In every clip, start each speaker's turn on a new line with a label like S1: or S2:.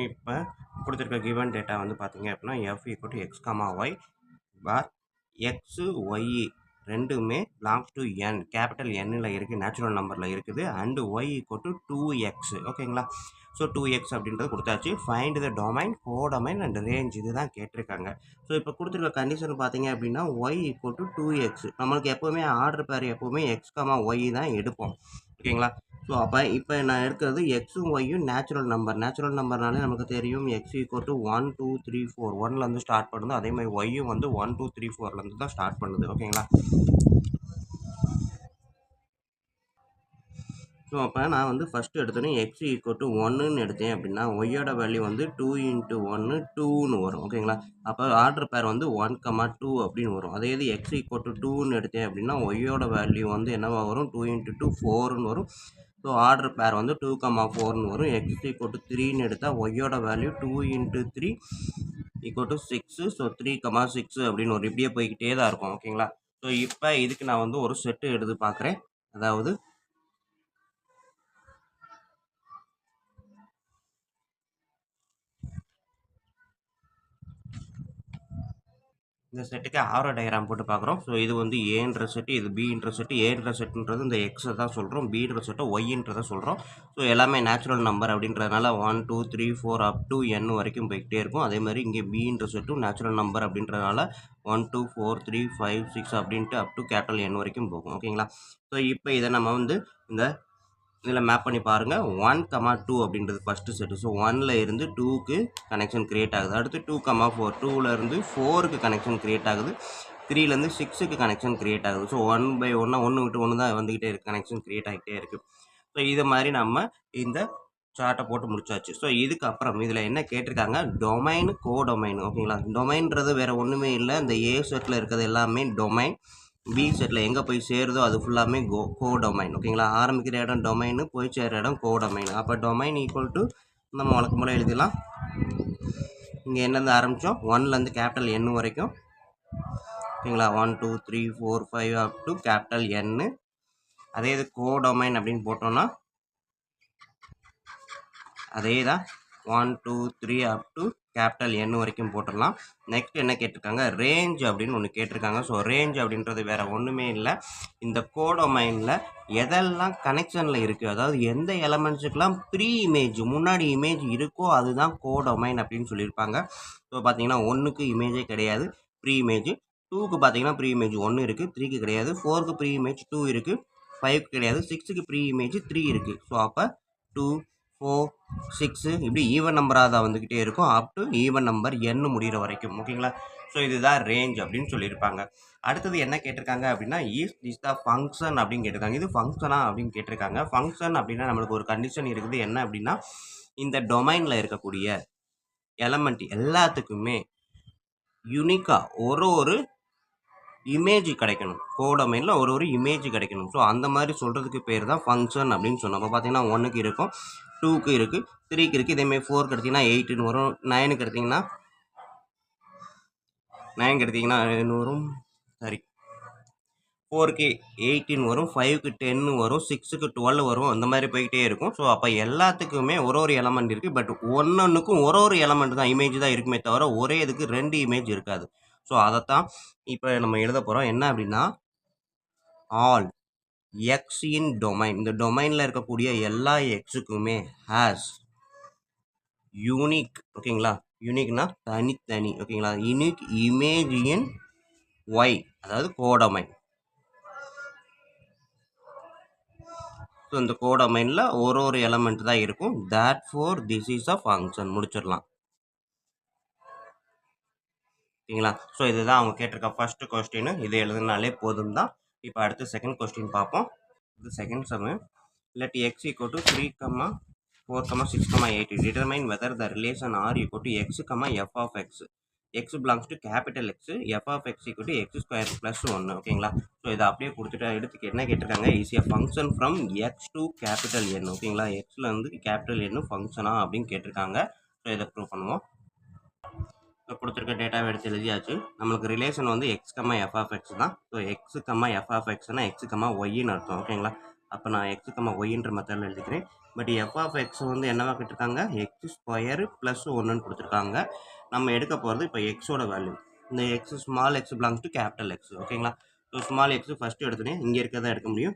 S1: இப்போ கொடுத்துருக்க given data வந்து பார்த்தீங்க அப்படின்னா f equal to x comma y for x y ரெண்டுமே பிலாங்ஸ் டு என் கேபிட்டல் எண்ணில் இருக்குது, நேச்சுரல் நம்பரில் இருக்குது. And Y equal to 2x ஓகேங்களா. ஸோ 2x அப்படின்றது கொடுத்தாச்சு. Find the domain, codomain and range இதுதான் கேட்டிருக்காங்க. ஸோ இப்போ கொடுத்துருக்க கண்டிஷன் பார்த்தீங்க அப்படின்னா ஒய் ஈக்குவல் டு 2x. நம்மளுக்கு எப்போவுமே ஆர்டர் பேர் எப்போவுமே எக்ஸ் கமா ஒய் தான் எடுப்போம் ஓகேங்களா. ஸோ அப்போ இப்போ நான் இருக்கிறது எக்ஸும் ஒய்யும் நேச்சுரல் நம்பர்னாலே நமக்கு தெரியும் எக்ஸ் ஈக்குவல் டு 1 2 3 4 1லேருந்து ஸ்டார்ட் பண்ணுது. அதே மாதிரி ஒய்யும் வந்து 1 2 3 4லேருந்து தான் ஸ்டார்ட் பண்ணுது ஓகேங்களா. ஸோ அப்போ நான் வந்து ஃபஸ்ட்டு எடுத்தோன்னே எக்ஸ் ஈக்குவல் டு 1ன்னு எடுத்தேன் அப்படின்னா ஒய்யோட வேல்யூ வந்து 2 × 1 2ன்னு வரும் ஓகேங்களா. அப்போ ஆர்டர் பேர் வந்து 1, 2 அப்படின்னு வரும். அதே இது எக்ஸ் ஈக்குவல் டு 2ன்னு எடுத்தேன் அப்படின்னா ஒய்யோட வேல்யூ வந்து என்னவா வரும், 2 × 2 4ன்னு வரும். ஸோ ஆர்டர் பேர் வந்து 2, 4ன்னு வரும். எக்ஸ் ஈக்குவல் டு 3ன்னு எடுத்தால் ஒய்யோட வேல்யூ 2 × 3 ஈக்குவல் டு 6. ஸோ 3, 6 அப்படின்னு வரும். இப்படியே போய்கிட்டே தான் இருக்கும் ஓகேங்களா. ஸோ இப்போ இதுக்கு நான் வந்து ஒரு செட்டு எடுத்து பார்க்குறேன். அதாவது இந்த செட்டுக்கு ஆரோ டயக்ராம் போட்டு பார்க்குறோம். ஸோ இது வந்து ஏன்ற செட்டு, இது பின்ற செட்டு. ஏன்ற செட்டுன்றது இந்த எக்ஸை தான் சொல்கிறோம், பின்ற செட்டை ஒய்ன்றதை சொல்கிறோம். ஸோ எல்லாமே நேச்சுரல் நம்பர் அப்படின்றதுனால 1 2 3 4 அப் டு n வரைக்கும் போய்கிட்டே இருக்கும். அதே மாதிரி இங்கே பின்ற செட்டும் நேச்சுரல் நம்பர் அப்படின்றதுனால 1 2 4 3 5 6 அப்படின்ட்டு அப் டு கேபிட்டல் n வரைக்கும் போகும் ஓகேங்களா. ஸோ இப்போ இதை நம்ம வந்து இந்த இதில் மேப் பண்ணி பாருங்கள். 1, 2 அப்படின்றது ஃபஸ்ட்டு செட்டு. ஸோ 1ல் இருந்து 2க்கு கனெக்ஷன் க்ரியேட் ஆகுது. அடுத்து 2, 4 2ல் இருந்து 4க்கு கனெக்ஷன் க்ரியேட் ஆகுது. 3லேருந்து 6க்கு கனெக்ஷன் க்ரியேட் ஆகுது. ஸோ 1 பை 1 ஒன்று விட்டு ஒன்று தான் வந்துக்கிட்டே இருக்குது, கனெக்ஷன் க்ரியேட் ஆகிட்டே இருக்குது. ஸோ இது மாதிரி நம்ம இந்த சார்ட்டை போட்டு முடிச்சாச்சு. ஸோ இதுக்கப்புறம் இதில் என்ன கேட்டிருக்காங்க, டொமைன் கோடொமைன் ஓகேங்களா. டொமைன்றது வேறு ஒன்றுமே இல்லை, இந்த ஏ செட்டில் இருக்கிறது எல்லாமே டொமைன். பி செட்டில் எங்கே போய் சேருதோ அது ஃபுல்லாமே கோடொமைன் ஓகேங்களா. ஆரம்பிக்கிற இடம் டொமைனு, போய் சேர இடம் கோடொமைன். அப்போ டொமைன் ஈக்குவல் டு நம்ம வழக்கு முறை எழுதிடலாம். இங்கே என்னலேருந்து ஆரம்பித்தோம், 1லேருந்து கேபிட்டல் n வரைக்கும் ஓகேங்களா. 1 2 3 4 5 அப் டு கேபிட்டல் n. அதே இது கோடொமைன் அப்படின்னு போட்டோம்னா அதே தான் 1 2 3 அப் டு கேபிட்டல் n வரைக்கும் போட்டுடலாம். நெக்ஸ்ட் என்ன கேட்டிருக்காங்க, ரேஞ்ச் அப்படின்னு ஒன்று கேட்டிருக்காங்க. ஸோ ரேஞ்ச் அப்படின்றது வேறு ஒன்றுமே இல்லை, இந்த கோடொமைனில் எதெல்லாம் கனெக்ஷனில் இருக்குது, அதாவது எந்த எலமெண்ட்ஸுக்கெல்லாம் ப்ரீ இமேஜ் முன்னாடி இமேஜ் இருக்கோ அதுதான் கோடொமைன் அப்படின்னு சொல்லியிருப்பாங்க. ஸோ பார்த்தீங்கன்னா 1க்கு இமேஜே கிடையாது, ப்ரீ இமேஜ். 2க்கு பார்த்தீங்கன்னா ப்ரீ இமேஜ் 1 இருக்குது, 3க்கு கிடையாது. 4க்கு ப்ரீ இமேஜ் 2 இருக்குது, 5க்கு கிடையாது. 6க்கு ப்ரீ இமேஜ் 3 இருக்குது. ஸோ அப்போ 2 4 6 இப்படி ஈவன் நம்பராக தான் வந்துக்கிட்டே இருக்கும் up to even number n முடிகிற வரைக்கும் ஓகேங்களா. ஸோ இதுதான் ரேஞ்ச் அப்படின்னு சொல்லியிருப்பாங்க. அடுத்தது என்ன கேட்டிருக்காங்க அப்படின்னா, இஸ் த ஃபங்க்ஷன் அப்படின்னு கேட்டிருக்காங்க. இது ஃபங்க்ஷனா அப்படின்னு கேட்டிருக்காங்க. ஃபங்க்ஷன் அப்படின்னா நம்மளுக்கு ஒரு கண்டிஷன் இருக்குது, என்ன அப்படின்னா இந்த டொமைனில் இருக்கக்கூடிய எலமெண்ட் எல்லாத்துக்குமே யூனிக்காக ஒரு இமேஜ் கிடைக்கணும், கோடொமைனில் ஒரு இமேஜ் கிடைக்கணும். ஸோ அந்த மாதிரி சொல்கிறதுக்கு பேர் தான் ஃபங்க்ஷன் அப்படின்னு சொன்னோம். அப்போ பார்த்தீங்கன்னா 1க்கு இருக்கும், 2க்கு இருக்குது, 3க்கு இருக்குது. இதேமாதிரி 4க்கு எடுத்திங்கன்னா 8ன்னு வரும், 9க்கு எடுத்திங்கன்னா 9க்கு எடுத்திங்கன்னா வரும், சாரி 4க்கு 18 வரும், 5க்கு 10 வரும், 6க்கு 12 வரும், அந்த மாதிரி போய்கிட்டே இருக்கும். ஸோ அப்போ எல்லாத்துக்குமே ஒரு எலமெண்ட் இருக்குது. பட் ஒன்றுக்கும் ஒரு எலமெண்ட் தான் இமேஜ் தான் இருக்குமே தவிர ஒரே இதுக்கு 2 இமேஜ் இருக்காது. ஸோ அதைத்தான் இப்போ நம்ம எழுத போகிறோம். என்ன அப்படின்னா, ஆல் எக்ஸ் இன் டொமைன், இந்த டொமைனில் இருக்கக்கூடிய எல்லா எக்ஸுக்குமே ஹேஸ் யூனிக் ஓகேங்களா. யூனிக்னா தனித்தனி ஓகேங்களா. யூனிக் இமேஜ் இன் ஒய், அதாவது கோடொமைன். ஸோ இந்த கோடொமைனில் ஒரு எலமெண்ட் தான் இருக்கும். That four this is a function. முடிச்சிடலாம் ஓகேங்களா. ஸோ இதுதான் அவங்க கேட்டிருக்க ஃபர்ஸ்ட் கொஸ்டின். இதை எழுதுனாலே போதும் தான். இப்போ அடுத்து செகண்ட் கொஸ்டின் பார்ப்போம். இது second sum. Let x equal to 3, 4, 6, 8 determine whether the relation R equal to x, f of X. X belongs to capital X, f of X equal to x square plus 1 ஓகேங்களா. So இதை அப்படியே கொடுத்துட்டு எடுத்துக்கு என்ன கேட்டிருக்காங்க, is a function from x to capital N ஓகேங்களா. எக்ஸில் வந்து கேபிட்டல் என் ஃபங்க்ஷனா அப்படின்னு கேட்டிருக்காங்க. ஸோ இதை ப்ரூவ் பண்ணுவோம். ஸோ கொடுத்துருக்க டேட்டாவை எடுத்து எழுதியாச்சு. நம்மளுக்கு ரிலேஷன் வந்து எக்ஸ், எஃப் ஆஃப் எக்ஸ் தான். ஸோ எக்ஸ், எஃப் ஆஃப் எக்ஸ்னால் எக்ஸ், ஒய்ன்னு அர்த்தம் ஓகேங்களா. அப்போ நான் எக்ஸ் கமா ஒய்ன்ற மெத்தடில் எழுதிக்கிறேன். பட் எஃப் ஆஃப் எக்ஸ் வந்து என்னவா கேட்டிருக்காங்க, எக்ஸ் ஸ்கொயர் ப்ளஸ் 1ன்னு கொடுத்துருக்காங்க. நம்ம எடுக்க போகிறது இப்போ எக்ஸோட வேல்யூ. இந்த X small X belongs to capital X. ஓகேங்களா? ஸோ ஸ்மால் எக்ஸ் ஃபஸ்ட்டு எடுத்துனேன், இங்கே இருக்கிறதா எடுக்க முடியும்,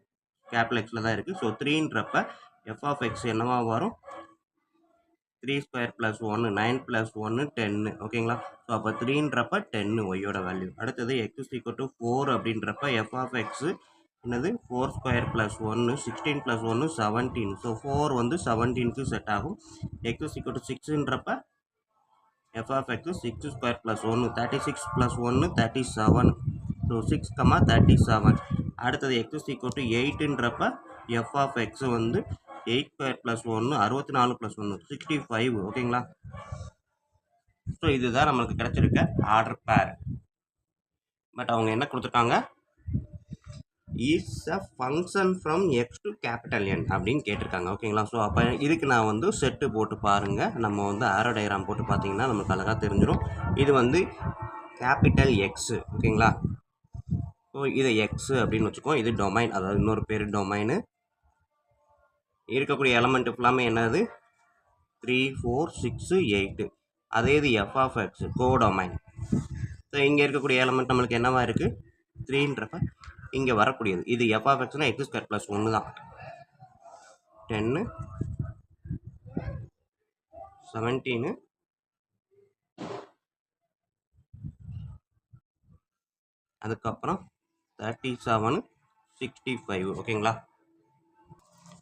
S1: கேபிட்டல் எக்ஸில் தான் இருக்குது. ஸோ 3ன்றப்ப எஃப் ஆஃப் எக்ஸ் என்னவா வரும், 3 ஸ்கொயர் ப்ளஸ் 1 9 ப்ளஸ் 1 10. ஓகேங்களா? ஸோ அப்போ 3ன்றப்ப 10 ஒய்யோட வேல்யூ. அடுத்தது எக்ஸ் ஈக்குவல் டு 4 அப்படின்றப்ப எஃப் ஆஃப் எக்ஸ் என்னது 4 ஸ்கொயர் ப்ளஸ் 1 16 ப்ளஸ் 1 17. ஸோ 4 வந்து 17க்கு செட் ஆகும். எக்ஸ் ஈக்குவல் டு 6ன்றப்ப f of x 6 square plus 1 36 plus 1 37. So 6 37. அடுத்தது எக்ஸ் ஈக்குவல் டு 8ன்றப்ப எஃப் ஆஃப் எக்ஸ் வந்து 8 ஸ்கொயர் ப்ளஸ் 1 64 ப்ளஸ் 1 65. ஓகேங்களா? ஸோ இதுதான் நம்மளுக்கு கிடைச்சிருக்க ஆர்டர் பேர். பட் அவங்க என்ன கொடுத்துருக்காங்க, is a function from x to capital N அப்படின்னு கேட்டிருக்காங்க. ஓகேங்களா? ஸோ அப்போ இதுக்கு நான் வந்து செட்டு போட்டு பாருங்கள். நம்ம வந்து ஆரோ டயக்ராம் போட்டு பார்த்தீங்கன்னா நமக்கு அழகாக தெரிஞ்சிடும். இது வந்து கேபிட்டல் எக்ஸு. ஓகேங்களா? ஸோ இதை எக்ஸு அப்படின்னு வச்சுக்கோம். இது டொமைன், அதாவது இன்னொரு பேர் டொமைனு. இருக்கக்கூடிய எலமெண்ட் ஃபுல்லாமே என்னது 3 4 6 8. அதே இது f of x codomain. So இங்கே இருக்கக்கூடிய எலமெண்ட் நம்மளுக்கு என்னவா இருக்குது 3ன்றப்ப இங்கே வரக்கூடியது இது எஃப் ஆஃப் எக்ஸ்னால் எக்ஸ் ஸ்கொயர் ப்ளஸ் 1 தான். 10 17 அதுக்கப்புறம் 37 65. ஓகேங்களா?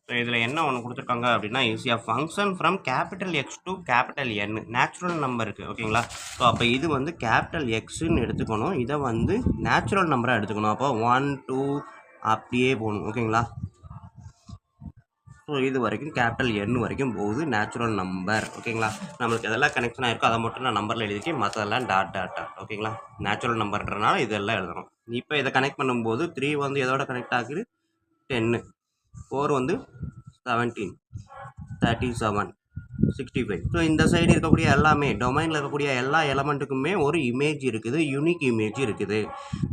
S1: ஸோ இதில் என்ன ஒன்று கொடுத்துருக்காங்க அப்படின்னா, ஈஸியாக function from capital X to capital n natural நம்பருக்கு. ஓகேங்களா? ஸோ அப்போ இது வந்து கேபிட்டல் எக்ஸுன்னு எடுத்துக்கணும், இதை வந்து நேச்சுரல் நம்பராக எடுத்துக்கணும். அப்போ 1 2 அப்படியே போகணும். ஓகேங்களா? ஸோ இது வரைக்கும் கேபிட்டல் என் வரைக்கும் போகுது நேச்சுரல் நம்பர். ஓகேங்களா? நம்மளுக்கு எதெல்லாம் கனெக்ஷன் ஆகிருக்கோ அதை மட்டும் நான் நம்பரில் எழுதிக்கேன், மற்றதெல்லாம் டாட் டாட் டாட். ஓகேங்களா? நேச்சுரல் நம்பர்ன்றனால இதெல்லாம் எழுதணும். இப்போ இதை கனெக்ட் பண்ணும்போது 3 வந்து எதோட கனெக்ட் ஆகுது 10, 4 வந்து 17, 37, 65. ஸோ இந்த சைடு இருக்கக்கூடிய எல்லாமே டொமைனில் இருக்கக்கூடிய எல்லா எலமெண்ட்டுக்குமே ஒரு இமேஜ் இருக்குது, யூனிக் இமேஜ் இருக்குது.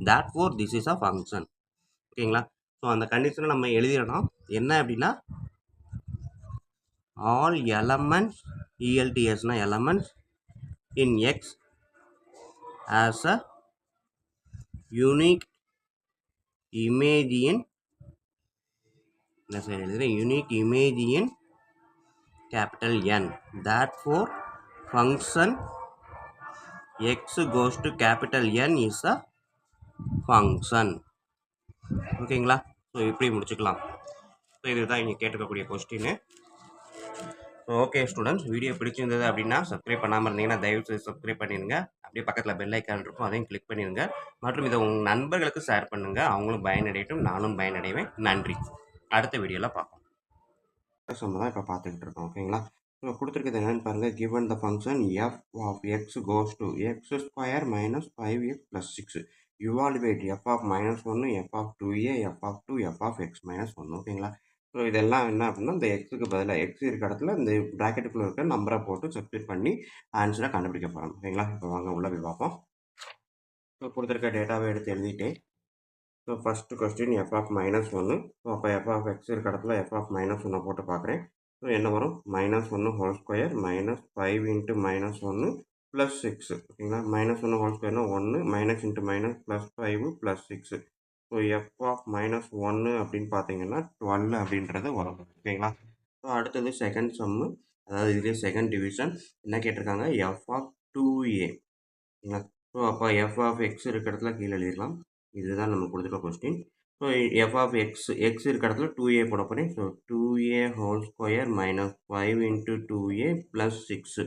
S1: Therefore this is a function. ஓகேங்களா? ஸோ அந்த கண்டிஷனை நம்ம எழுதிடணும். என்ன அப்படின்னா, ஆல் எலமெண்ட்ஸ் ELTSனா elements in x has a unique image in unique image in capital N. Therefore, function x goes to capital N is a function. ஓகேங்களா? So இப்படி முடிச்சுக்கலாம். ஸோ இதுதான் இங்கே கேட்டிருக்கக்கூடிய question. So okay students, video பிடிச்சிருந்தது அப்படின்னா subscribe பண்ணாமல் இருந்தீங்கன்னா தயவுசெய்து சப்ஸ்கிரைப் பண்ணிடுங்க. அப்படியே பக்கத்தில் பெல் ஐக்கான் இருக்கும், அதையும் கிளிக் பண்ணிடுங்க. மற்றும் இதை உங்கள் நண்பர்களுக்கு ஷேர் பண்ணுங்கள், அவங்களும் பயனடையட்டும், நானும் பயனடைவேன். நன்றி. அடுத்த வீடியோவில் பார்ப்போம். சம் தான் இப்போ பார்த்துக்கிட்டு இருக்கோம். ஓகேங்களா? ஸோ கொடுத்துருக்கிறது என்னென்னு பாருங்கள். Given the function F of x goes to x square minus 5x plus 6. Evaluate f of -1, f of 2a, f of 2, f of x minus 1. ஓகேங்களா? ஸோ இதெல்லாம் என்ன அப்படின்னா, இந்த எக்ஸுக்கு பதிலாக எக்ஸ் இருக்க இடத்துல இந்த ப்ராக்கெட்டுக்குள்ளே இருக்க நம்பரை போட்டு சப்ஸ்டிட் பண்ணி ஆன்சரை கண்டுபிடிக்க போகிறோம். ஓகேங்களா? இப்போ வாங்க உள்ளே போய் பார்ப்போம். ஸோ கொடுத்துருக்க டேட்டாவை எடுத்து எழுதிட்டேன். So first question f of -1. So அப்போ எஃப் ஆஃப் எக்ஸ் இருக்க இடத்துல எஃப் ஆஃப் -1 போட்டு பார்க்குறேன். ஸோ என்ன வரும், -1 whole square minus 5 into -1 plus 6. ஓகேங்களா? -1 ஹோல் ஸ்கொயர்னா 1 minus into minus plus 5 plus 6. So F of -1 அப்படின்னு பார்த்தீங்கன்னா 12 அப்படின்றது வரும். ஓகேங்களா? ஸோ அடுத்தது செகண்ட் சம்மு, அதாவது இதுலேயே செகண்ட் டிவிஷன் என்ன கேட்டிருக்காங்க, எஃப் ஆஃப் 2a. ஓகேங்களா? ஸோ அப்போ எஃப் ஆஃப் எக்ஸ் இருக்க இடத்துல கீழே எழுதிடலாம். இதுதான் நம்ம கொடுத்துருக்க question. So F of x இருக்க இடத்துல 2a போட போகிறேன். So 2a whole square minus 5 into 2a plus 6.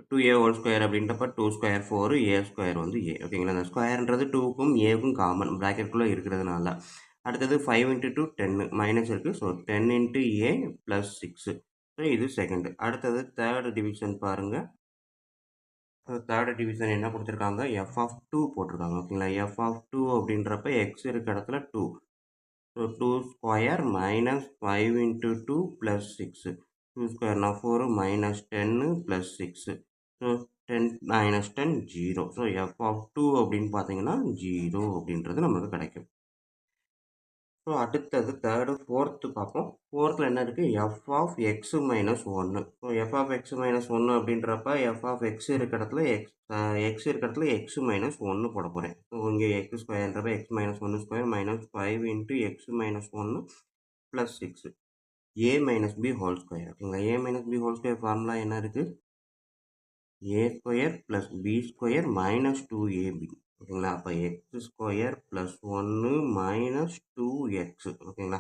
S1: 2a whole square அப்படின்றப்ப 2 ஸ்கொயர் 4, a ஸ்கொயர் வந்து a. ஓகேங்களா? அந்த ஸ்கொயர்ன்றது 2க்கும் ஏக்கும் காமன் ப்ராக்கெட்டுக்குள்ளே இருக்கிறதுனால. அடுத்தது 5 இன்ட்டு 2 10 மைனஸ் இருக்குது. So 10 into a plus 6. So இது செகண்டு. அடுத்தது தேர்டு டிவிஷன் பாருங்கள். தேர்டு டிவிஷன் என்ன கொடுத்துருக்காங்க, எஃப் ஆஃப் 2 போட்டிருக்காங்க. ஓகேங்களா? எஃப் ஆஃப் 2 அப்படின்றப்ப எக்ஸ் இருக்க இடத்துல 2. So 2 square minus 5 into 2 plus 6. 2 ஸ்கொயர்னா 4 minus 10 plus 6. So 10 minus 10 0. So F of 2 அப்படின்னு பார்த்தீங்கன்னா 0 அப்படின்றது நமக்கு கிடைக்கும். ஸோ அடுத்தது தேர்டு ஃபோர்த்து பார்ப்போம். ஃபோர்த்தில் என்ன இருக்குது? எஃப் ஆஃப் எக்ஸு மைனஸ் ஒன்று. So F of x minus ஒன்று அப்படின்றப்ப எஃப் ஆஃப் எக்ஸ் இருக்க இடத்துல எக்ஸ் இருக்க இடத்துல எக்ஸு மைனஸ் ஒன்று போட போகிறேன். ஸோ இங்கே எக்ஸ் ஸ்கொயர்ன்றப்ப எக்ஸ் மைனஸ் ஒன்று square minus 5 into x minus ஒன்று plus 6 a minus b whole square. ஓகேங்களா? A minus b whole square formula என்ன இருக்குது? A square plus b square minus 2ab. ஓகேங்களா? அப்போ எக்ஸ் ஸ்கொயர் ப்ளஸ் ஒன்று மைனஸ் 2x. ஓகேங்களா?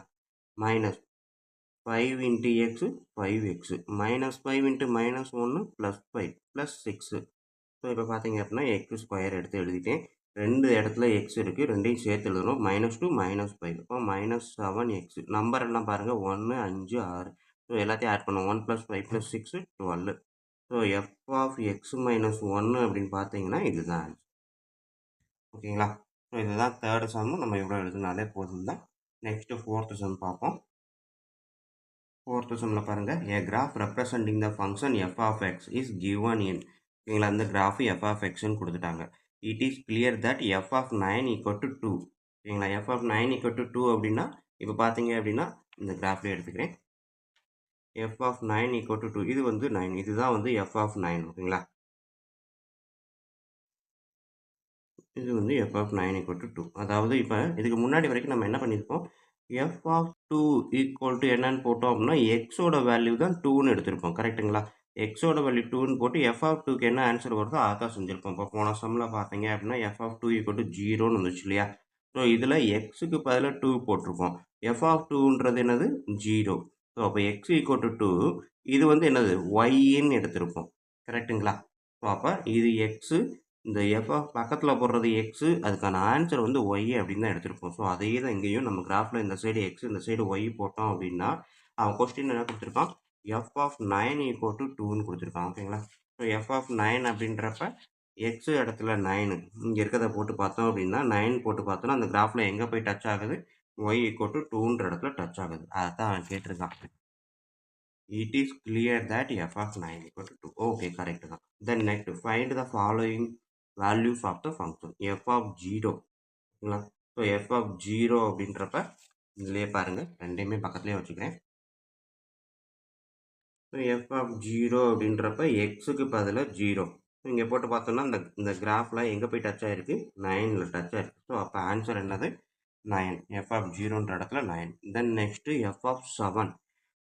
S1: Minus 5 into x 5x minus 5 into minus 1 plus 5 plus 6. So இப்போ பார்த்தீங்க அப்படின்னா எக்ஸ் ஸ்கொயர் எடுத்து எழுதிட்டேன். ரெண்டு இடத்துல எக்ஸ் இருக்குது, ரெண்டையும் சேர்த்து எழுதணும். -2 -5 அப்போ -7x. நம்பர் என்ன பாருங்கள்? 1 5 6. ஸோ எல்லாத்தையும் ஆட் பண்ணுவோம். 1 + 5 + 6 12. So F of x minus 1 அப்படின்னு பார்த்தீங்கன்னா இதுதான் ஆன்சர். ஓகேங்களா? ஸோ இதுதான் தேர்டு சம்மு. நம்ம இவ்வளோ எழுதுனாலே போதும் தான். நெக்ஸ்ட்டு ஃபோர்த்து சம் பார்ப்போம். ஃபோர்த்து சம்மில் பாருங்கள், a graph representing the function F of X is given in. ஓகேங்களா? அந்த கிராஃபு எஃப் ஆஃப் எக்ஸ்ன்னு கொடுத்துட்டாங்க. It is clear that f of 9 = 2. ஓகேங்களா? எஃப் ஆஃப் 9 = 2 அப்படின்னா இப்போ பார்த்தீங்க அப்படின்னா இந்த கிராஃப்லேயே எடுத்துக்கிறேன். F of 9 = 2. இது வந்து 9. இதுதான் வந்து எஃப் ஆஃப் 9. ஓகேங்களா? இது வந்து எஃப் ஆஃப் 9 = 2. அதாவது இப்போ இதுக்கு முன்னாடி வரைக்கும் நம்ம என்ன பண்ணியிருக்கோம்? எஃப் ஆஃப் 2 = என்னன்னு போட்டோம் அப்படின்னா எக்ஸோட வேல்யூ தான் 2ன்னு எடுத்திருப்போம். கரெக்ட்டுங்களா? எக்ஸோட வேல்யூ 2ன்னு போட்டு எஃப் ஆஃப் 2க்கு என்ன ஆன்சர் வருதோ அதான் செஞ்சுருப்போம். இப்போ போன சம்மில் பார்த்தீங்க அப்படின்னா எஃப் ஆஃப் 2 = 0ன்னு வந்துச்சு இல்லையா? ஸோ இதில் எக்ஸுக்கு பதிலாக 2 போட்டிருக்கோம். எஃப் ஆஃப் 2ன்றது என்னது? 0. ஸோ அப்போ எக்ஸ் = 2. இது வந்து என்னது? ஒய்ன்னு எடுத்திருப்போம். கரெக்ட்டுங்களா? ஸோ அப்போ இது எக்ஸு, இந்த எஃப் ஆஃப் பக்கத்தில் போடுறது எக்ஸு, அதுக்கான ஆன்சர் வந்து ஒய் அப்படின்னு தான் எடுத்திருப்போம். ஸோ அதே தான் இங்கேயும் நம்ம கிராஃபில் இந்த சைடு எக்ஸ் இந்த சைடு ஒய் போட்டோம் அப்படின்னா அவன் கொஸ்டின் என்ன கொடுத்துருக்கான்? எஃப் ஆஃப் 9 = 2ன்னு கொடுத்துருக்கான். ஓகேங்களா? ஸோ எஃப் ஆஃப் 9 அப்படின்றப்ப எக்ஸ் இடத்துல 9 இங்கே இருக்கிறத போட்டு பார்த்தோம் அப்படின்னா 9 போட்டு பார்த்தோன்னா அந்த கிராஃபில் எங்கே போய் டச் ஆகுது? ஒய் = 2ன்ற இடத்துல டச் ஆகுது. அதான் அவன் கேட்டிருக்கான். It is clear that f of 9 = 2. Okay, correct. Then next, find the following values of the function f of 0. So f of 0 அப்படின்றப்ப இதுலேயே பாருங்கள், ரெண்டையுமே பக்கத்துலேயே வச்சுக்கிறேன். ஸோ எஃப் ஆஃப் 0 அப்படின்றப்ப எக்ஸுக்கு பதிலாக 0. இங்கே போட்டு பார்த்தோம்னா இந்த கிராஃபில் எங்கே போய் டச் ஆகிருக்கு? 9ல் டச் ஆகிருக்கு. ஸோ அப்போ ஆன்சர் என்னது? 9. எஃப் ஆஃப் 0ன்ற இடத்துல 9. Then next F of 7.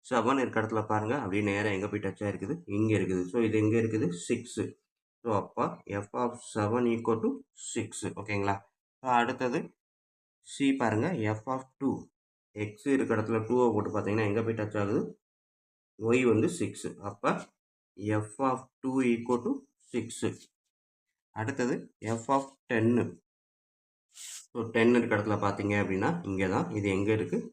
S1: 7 இருக்க இடத்துல பாருங்கள், அப்படியே நேராக எங்கே போய் டச் ஆகிருக்குது? இங்கே இருக்குது. ஸோ இது எங்கே இருக்குது? 6. ஸோ அப்போ எஃப் ஆஃப் 7 = 6. ஓகேங்களா? ஸோ அடுத்தது சி பாருங்கள், எஃப் ஆஃப் 2. எக்ஸ் இருக்க இடத்துல 2வை போட்டு பார்த்தீங்கன்னா எங்கே போய் டச் ஆகுது? ஒய் வந்து 6. அப்போ எஃப் ஆஃப் 2 = 6. அடுத்தது எஃப் ஆஃப் 10. ஸோ 10 இருக்க இடத்துல பார்த்தீங்க அப்படின்னா இங்கே தான். இது எங்கே இருக்குது?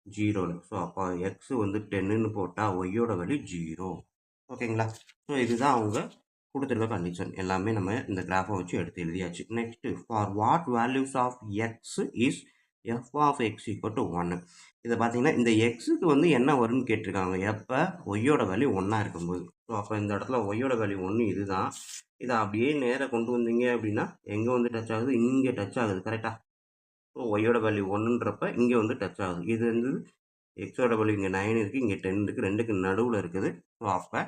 S1: 0ல். ஸோ அப்போ எக்ஸ் வந்து 10ன்னு போட்டால் ஒய்யோட வேல்யூ 0. ஓகேங்களா? ஸோ இதுதான் அவங்க கொடுத்துருக்க கண்டிஷன். எல்லாமே நம்ம இந்த கிராஃபை வச்சு எடுத்து எழுதியாச்சு. Next, for what values of X is f of x = 1. இதை பார்த்தீங்கன்னா இந்த எக்ஸுக்கு வந்து என்ன வரும்னு கேட்டிருக்காங்க. எப்போ? ஒய்யோட வேல்யூ 1ஆ இருக்கும்போது. ஸோ அப்போ இந்த இடத்துல ஒய்யோட வேல்யூ 1 இதுதான். இதை அப்படியே நேராக கொண்டு வந்தீங்க அப்படின்னா எங்கே வந்து டச் ஆகுது? இங்கே டச் ஆகுது. கரெக்டாக? ஸோ ஒய்யோட வேல்யூ 1ன்றப்ப இங்கே வந்து டச் ஆகுது. இது வந்து எக்ஸோட வேல்யூ இங்கே 9 இருக்குது, இங்கே 10 இருக்குது, ரெண்டுக்கு நடுவில் இருக்குது. ஸோ அப்போ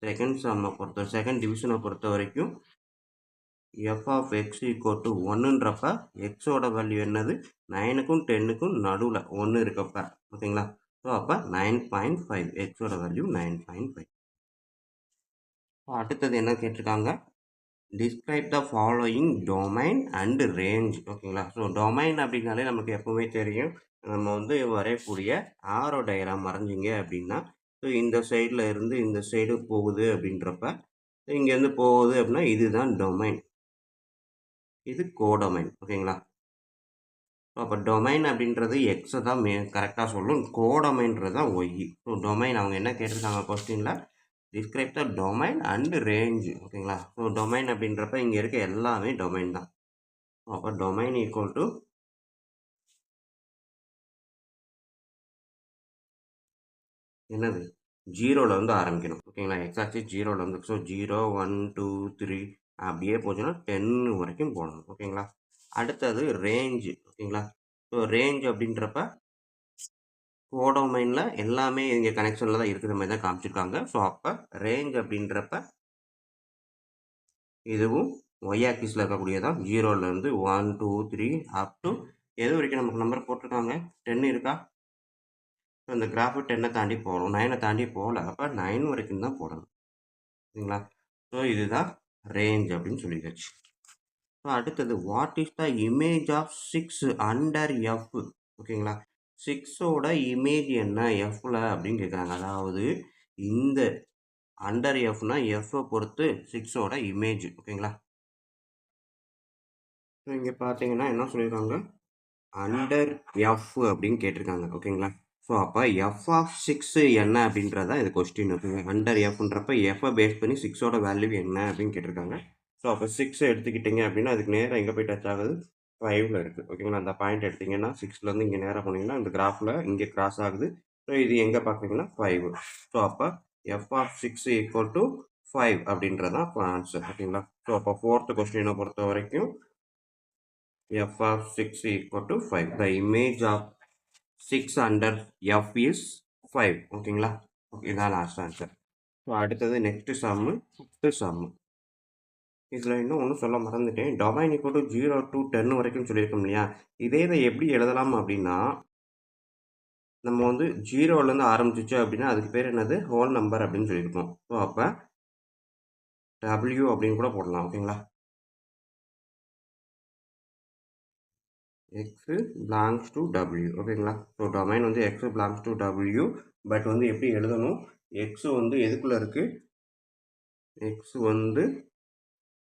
S1: செகண்ட் டிவிஷனை பொறுத்த வரைக்கும் எஃப் ஆஃப் எக்ஸ் = 1ன்றப்ப எக்ஸோட வேல்யூ என்னது? 9க்கும் 10க்கும் நடுவில் 1 இருக்கப்ப. ஓகேங்களா? ஸோ அப்போ 9.5. எக்ஸோட வேல்யூ 9.5. அடுத்தது என்ன கேட்டிருக்காங்க? Describe the following domain and range. ஓகேங்களா? ஸோ டொமைன் அப்படின்னாலே நமக்கு எப்போவுமே தெரியும், நம்ம வந்து வரையக்கூடிய ஆரோ டயக்ராம் வரைஞ்சிங்க அப்படின்னா, ஸோ இந்த சைடில் இருந்து இந்த சைடு போகுது அப்படின்றப்ப, இங்கேருந்து போகுது அப்படின்னா இதுதான் டொமைன், இது கோடொமைன். ஓகேங்களா? ஸோ அப்போ டொமைன் அப்படின்றது எக்ஸை தான் கரெக்டாக சொல்லும், கோடொமைன்றது தான் ஒய். ஸோ டொமைன் அவங்க என்ன கேட்டிருக்காங்க கொஸ்டினில்? Describe the domain and range. ஓகேங்களா? ஸோ டொமைன் அப்படின்றப்ப இங்கே இருக்க எல்லாமே டொமைன் தான். அப்போ டொமைன் = என்னது? 0ல் வந்து ஆரம்பிக்கணும். ஓகேங்களா? எக்ஸாக்ட்லி 0ல் வந்து. ஸோ 0 1 2 3 அப்படியே போச்சுன்னா 10 வரைக்கும் போடணும். ஓகேங்களா? அடுத்தது ரேஞ்சு. ஓகேங்களா? ஸோ ரேஞ்ச் அப்படின்றப்ப கோடொமைனில் எல்லாமே இங்கே கனெக்ஷனில் தான் இருக்கிற மாதிரி தான் காமிச்சிருக்காங்க. ஸோ அப்போ ரேஞ்ச் அப்படின்றப்ப இதுவும் ஒய் ஆக்சிஸில் இருக்கக்கூடியதான். 0லேருந்து 1 2 3 அப் டு எது வரைக்கும் நமக்கு நம்பர் போட்டிருக்காங்க, 10 இருக்கா? ஸோ இந்த கிராஃபு 10 தாண்டி போகணும், 9 தாண்டி போகல. அப்போ 9 வரைக்கும் தான் போடணும். சரிங்களா? ஸோ இதுதான் ரேஞ்ச் அப்படின்னு சொல்லியாச்சு. ஸோ அடுத்தது what is the image of 6 under f? ஓகேங்களா? 6ஓட இமேஜ் என்ன எஃப்ல அப்படின்னு கேட்குறாங்க. அதாவது இந்த அண்டர் எஃப்னா எஃப்பை பொறுத்து 6ஓட இமேஜ். ஓகேங்களா? ஸோ இங்கே பார்த்தீங்கன்னா என்ன சொல்லியிருக்காங்க, அண்டர் எஃப் அப்படின்னு கேட்டிருக்காங்க. ஓகேங்களா? ஸோ அப்போ எஃப் ஆஃப் 6 என்ன அப்படின்றதா இது கொஸ்டின். ஓகேங்க, அண்டர் எஃப்ன்றப்ப எஃப்பை பேஸ் பண்ணி 6ஓட வேல்யூ என்ன அப்படின்னு கேட்டிருக்காங்க. ஸோ அப்போ 6 எடுத்துக்கிட்டிங்க அப்படின்னா அதுக்கு நேராக எங்கே போய் டச் ஆகுது, 5ல் இருக்குது. ஓகேங்களா? அந்த பாயிண்ட் எடுத்திங்கன்னா 6லேருந்து இங்கே நேராக போனீங்கன்னா இந்த கிராஃபில் இங்கே கிராஸ் ஆகுது. ஸோ இது எங்கே பார்க்குறீங்கன்னா 5. ஸோ அப்போ எஃப் ஆஃப் 6 ஈக்குவல் டு 5 அப்படின்றதான் இப்போ ஆன்சர். ஓகேங்களா? ஸோ அப்போ 4th கொஸ்டினை பொறுத்த வரைக்கும் f of 6 equal to 5. The image of 6 under f is 5. ஓகேங்களா? இதான் லாஸ்ட் ஆன்சர். ஸோ அடுத்தது நெக்ஸ்ட் சம்மு, 5th சம்மு. இதில் இன்னும் ஒன்றும் சொல்ல மறந்துட்டேன். டொமைன் ஈக்குவல் டு 0 to 10 வரைக்கும் சொல்லியிருக்கோம் இல்லையா? இதே இதை எப்படி எழுதலாம் அப்படின்னா, நம்ம வந்து 0லேருந்து ஆரம்பிச்சிச்சு அப்படின்னா அதுக்கு பேர் என்னது, ஹோல் நம்பர் அப்படின்னு சொல்லியிருக்கோம். ஸோ அப்போ w அப்படின்னு கூட போடலாம். ஓகேங்களா? x belongs to w. ஓகேங்களா? ஸோ டொமைன் வந்து x belongs to w. But வந்து எப்படி எழுதணும், x வந்து எதுக்குள்ளே இருக்குது, x வந்து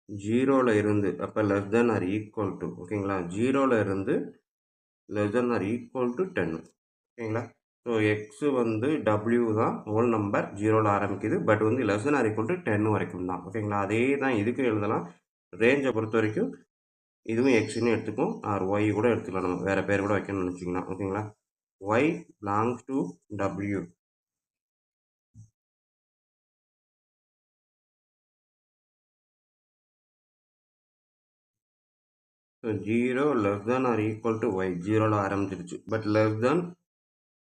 S1: 0ல் இருந்து அப்போ less than or equal to, ஓகேங்களா, 0ல் இருந்து less than or equal to 10. ஓகேங்களா? ஸோ x வந்து w தான் ஹோல் நம்பர், 0ல் ஆரம்பிக்குது. பட் வந்து less than or equal to 10 வரைக்கும் தான். ஓகேங்களா? அதே தான் இதுக்கு எழுதலாம். ரேஞ்சை பொறுத்த வரைக்கும் இதுவும் எக்ஸ்ன்னு எடுத்துக்கும், ஆர் ஒய் கூட எடுத்துக்கலாம். நம்ம வேறு பேர் கூட வைக்கணும்னு நினச்சிங்கன்னா. ஓகேங்களா? Y belongs to W. So 0 less than or equal to y, 0ல் ஆரம்பிச்சிருச்சு. But less than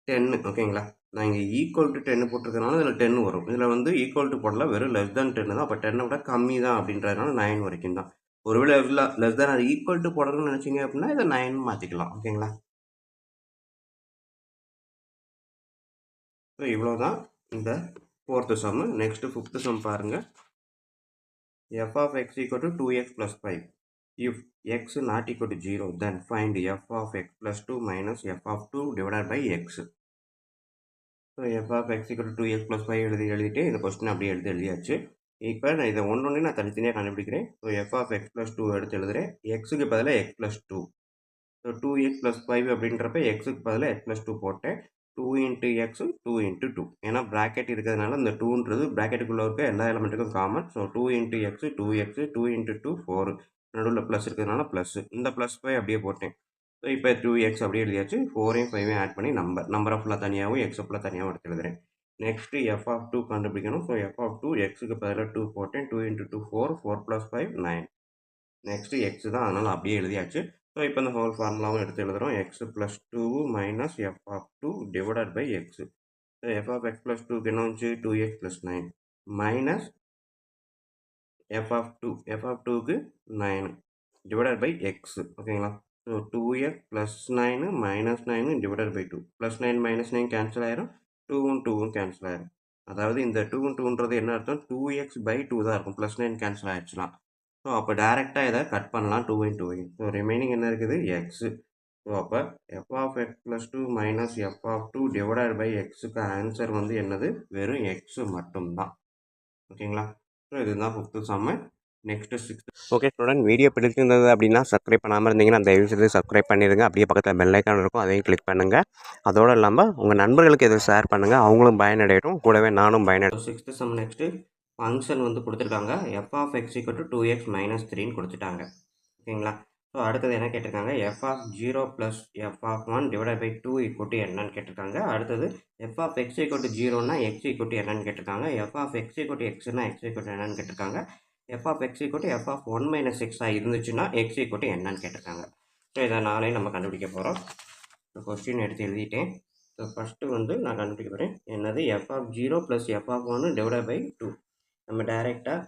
S1: 10. ஓகேங்களா? நான் இங்கே ஈக்குவல் டு 10 போட்டிருக்கனால இதில் 10 வரும். இதில் வந்து ஈக்குவல் டு போடல, வெறும் லெஸ் தென் 10 தான். அப்போ 10 விட கம்மி தான் அப்படின்றதுனால 9 வரைக்கும் தான். ஒருவேளை less than or equal to போடணும்னு நினச்சிங்க அப்படின்னா இதை 9 மாற்றிக்கலாம். ஓகேங்களா? ஸோ இவ்வளோ தான் இந்த 4th சம்மு. நெக்ஸ்ட்டு 5th சம் பாருங்கள். f of x equal to 2x plus 5. If x not equal to 0, then find f of x plus 2 minus f of 2 divided by x. So f of x equal to 2x plus 5 எழுதிட்டு இந்த question அப்படியே எழுதியாச்சு. இப்போ நான் இதை ஒன்று நான் தனித்தனியாக கண்டுபிடிக்கிறேன். So f of x plus 2 எடுத்து எழுதுகிறேன். எக்ஸுக்கு பதிலாக x plus 2. So 2x plus 5 அப்படின்றப்ப எக்ஸுக்கு பதிலாக x plus 2 போட்டேன். 2 into x 2 into 2. ஏன்னா ப்ராக்கெட் இருக்கிறதுனால இந்த 2ன்றது ப்ராக்கெட்டுக்குள்ளே இருக்க எல்லா எலமெண்ட்டுக்கும் common. So 2 into x 2x 2 into 2 4. நடுவில் ப்ளஸ் இருக்கிறதுனால ப்ளஸ். இந்த ப்ளஸ் 5 அப்படியே போட்டேன். ஸோ இப்போ 2x அப்படியே எழுதியாச்சு. 4ஐயும் 5ஐயும் ஆட் பண்ணி நம்பர் ஆஃப் ஃபுல்லாக தனியாகவும் எக்ஸ் ஃபுல்லாக தனியாகவும் எடுத்து எழுதுறேன். நெக்ஸ்ட்டு f of 2 கண்டுபிடிக்கணும். ஸோ f of 2 எக்ஸுக்கு பதிலாக 2 போட்டேன். 2 into 2 4, 4 plus 5 9. நெக்ஸ்ட்டு எக்ஸ் தான், அதனால் அப்படியே எழுதியாச்சு. ஸோ இப்போ இந்த ஹோல் ஃபார்முலாவும் எடுத்து எழுதுகிறோம். X plus 2 minus f of 2 divided by x. So F of x plus 2க்கு என்ன வந்துச்சு, 2x plus 9 minus f of 2க்கு 9 டிவைடட் பை எக்ஸ். ஓகேங்களா? So 2x plus 9 minus 9 divided by 2. Plus 9 minus 9 cancel ஆயிரும், 2ம் 2ம் கேன்சல் ஆயிரும். அதாவது இந்த 2ம் 2ன்றது என்ன அர்த்தம், 2x பை 2 தான் இருக்கும். Plus 9 cancel ஆயிடுச்சுலாம். ஸோ அப்போ டேரெக்டாக இதை கட் பண்ணலாம், 2 into 2. ஸோ ரிமைனிங் என்ன இருக்குது, எக்ஸு. ஸோ அப்போ f of x plus 2 minus f of 2 divided by எக்ஸுக்கு ஆன்சர் வந்து என்னது, வெறும் எக்ஸு மட்டும்தான். ஓகேங்களா? ஸோ இதுதான் 5th sum. Next 6th. Okay student, video பிடிச்சிருந்தது அப்படின்னா சப்ஸ்கிரைப் பண்ணாமல் இருந்தீங்கன்னா தயவு செய்து சப்ஸ்கிரைப் பண்ணிடுங்க. அப்படியே பக்கத்தில் பெல் ஐக்கான் இருக்கும், அதையும் கிளிக் பண்ணுங்கள். அதோடு இல்லாமல் உங்கள் நண்பர்களுக்கு எதுவும் ஷேர் பண்ணுங்கள், அவங்களும் பயனடையட்டும், கூடவே நானும் பயனடையும். 6th சம் நெக்ஸ்ட்டு ஃபங்க்ஷன் வந்து கொடுத்துருக்காங்க. F of X equal to 2x minus 3ன்னு கொடுத்துட்டாங்க. ஓகேங்களா? ஸோ அடுத்தது என்ன கேட்டிருக்காங்க, F of 0 plus f of 1 divide by 2 equal to என்னன்னு கேட்டிருக்காங்க. அடுத்தது f of X equal to 0னா எக்ஸ் ஈக்குவல் டு என்னன்னு கேட்டிருக்காங்க. F of X equal to எக்ஸ்னா எக்ஸ் ஈக்குவல் டு என்னன்னு கேட்டிருக்காங்க. F of X equal to F of 1 minus எக்ஸாக இருந்துச்சுன்னா எக்ஸ் ஈக்குவல் டு என்னன்னு கேட்டிருக்காங்க. ஸோ இதை நானே நம்ம கண்டுபிடிக்க போகிறோம். இப்போ கொஸ்டின் எடுத்து எழுதிட்டேன். ஸோ ஃபஸ்ட்டு வந்து நான் கண்டுபிடிக்க போகிறேன். என்னது f of 0 plus f of 1 divided by 2. நம்ம டைரெக்டாக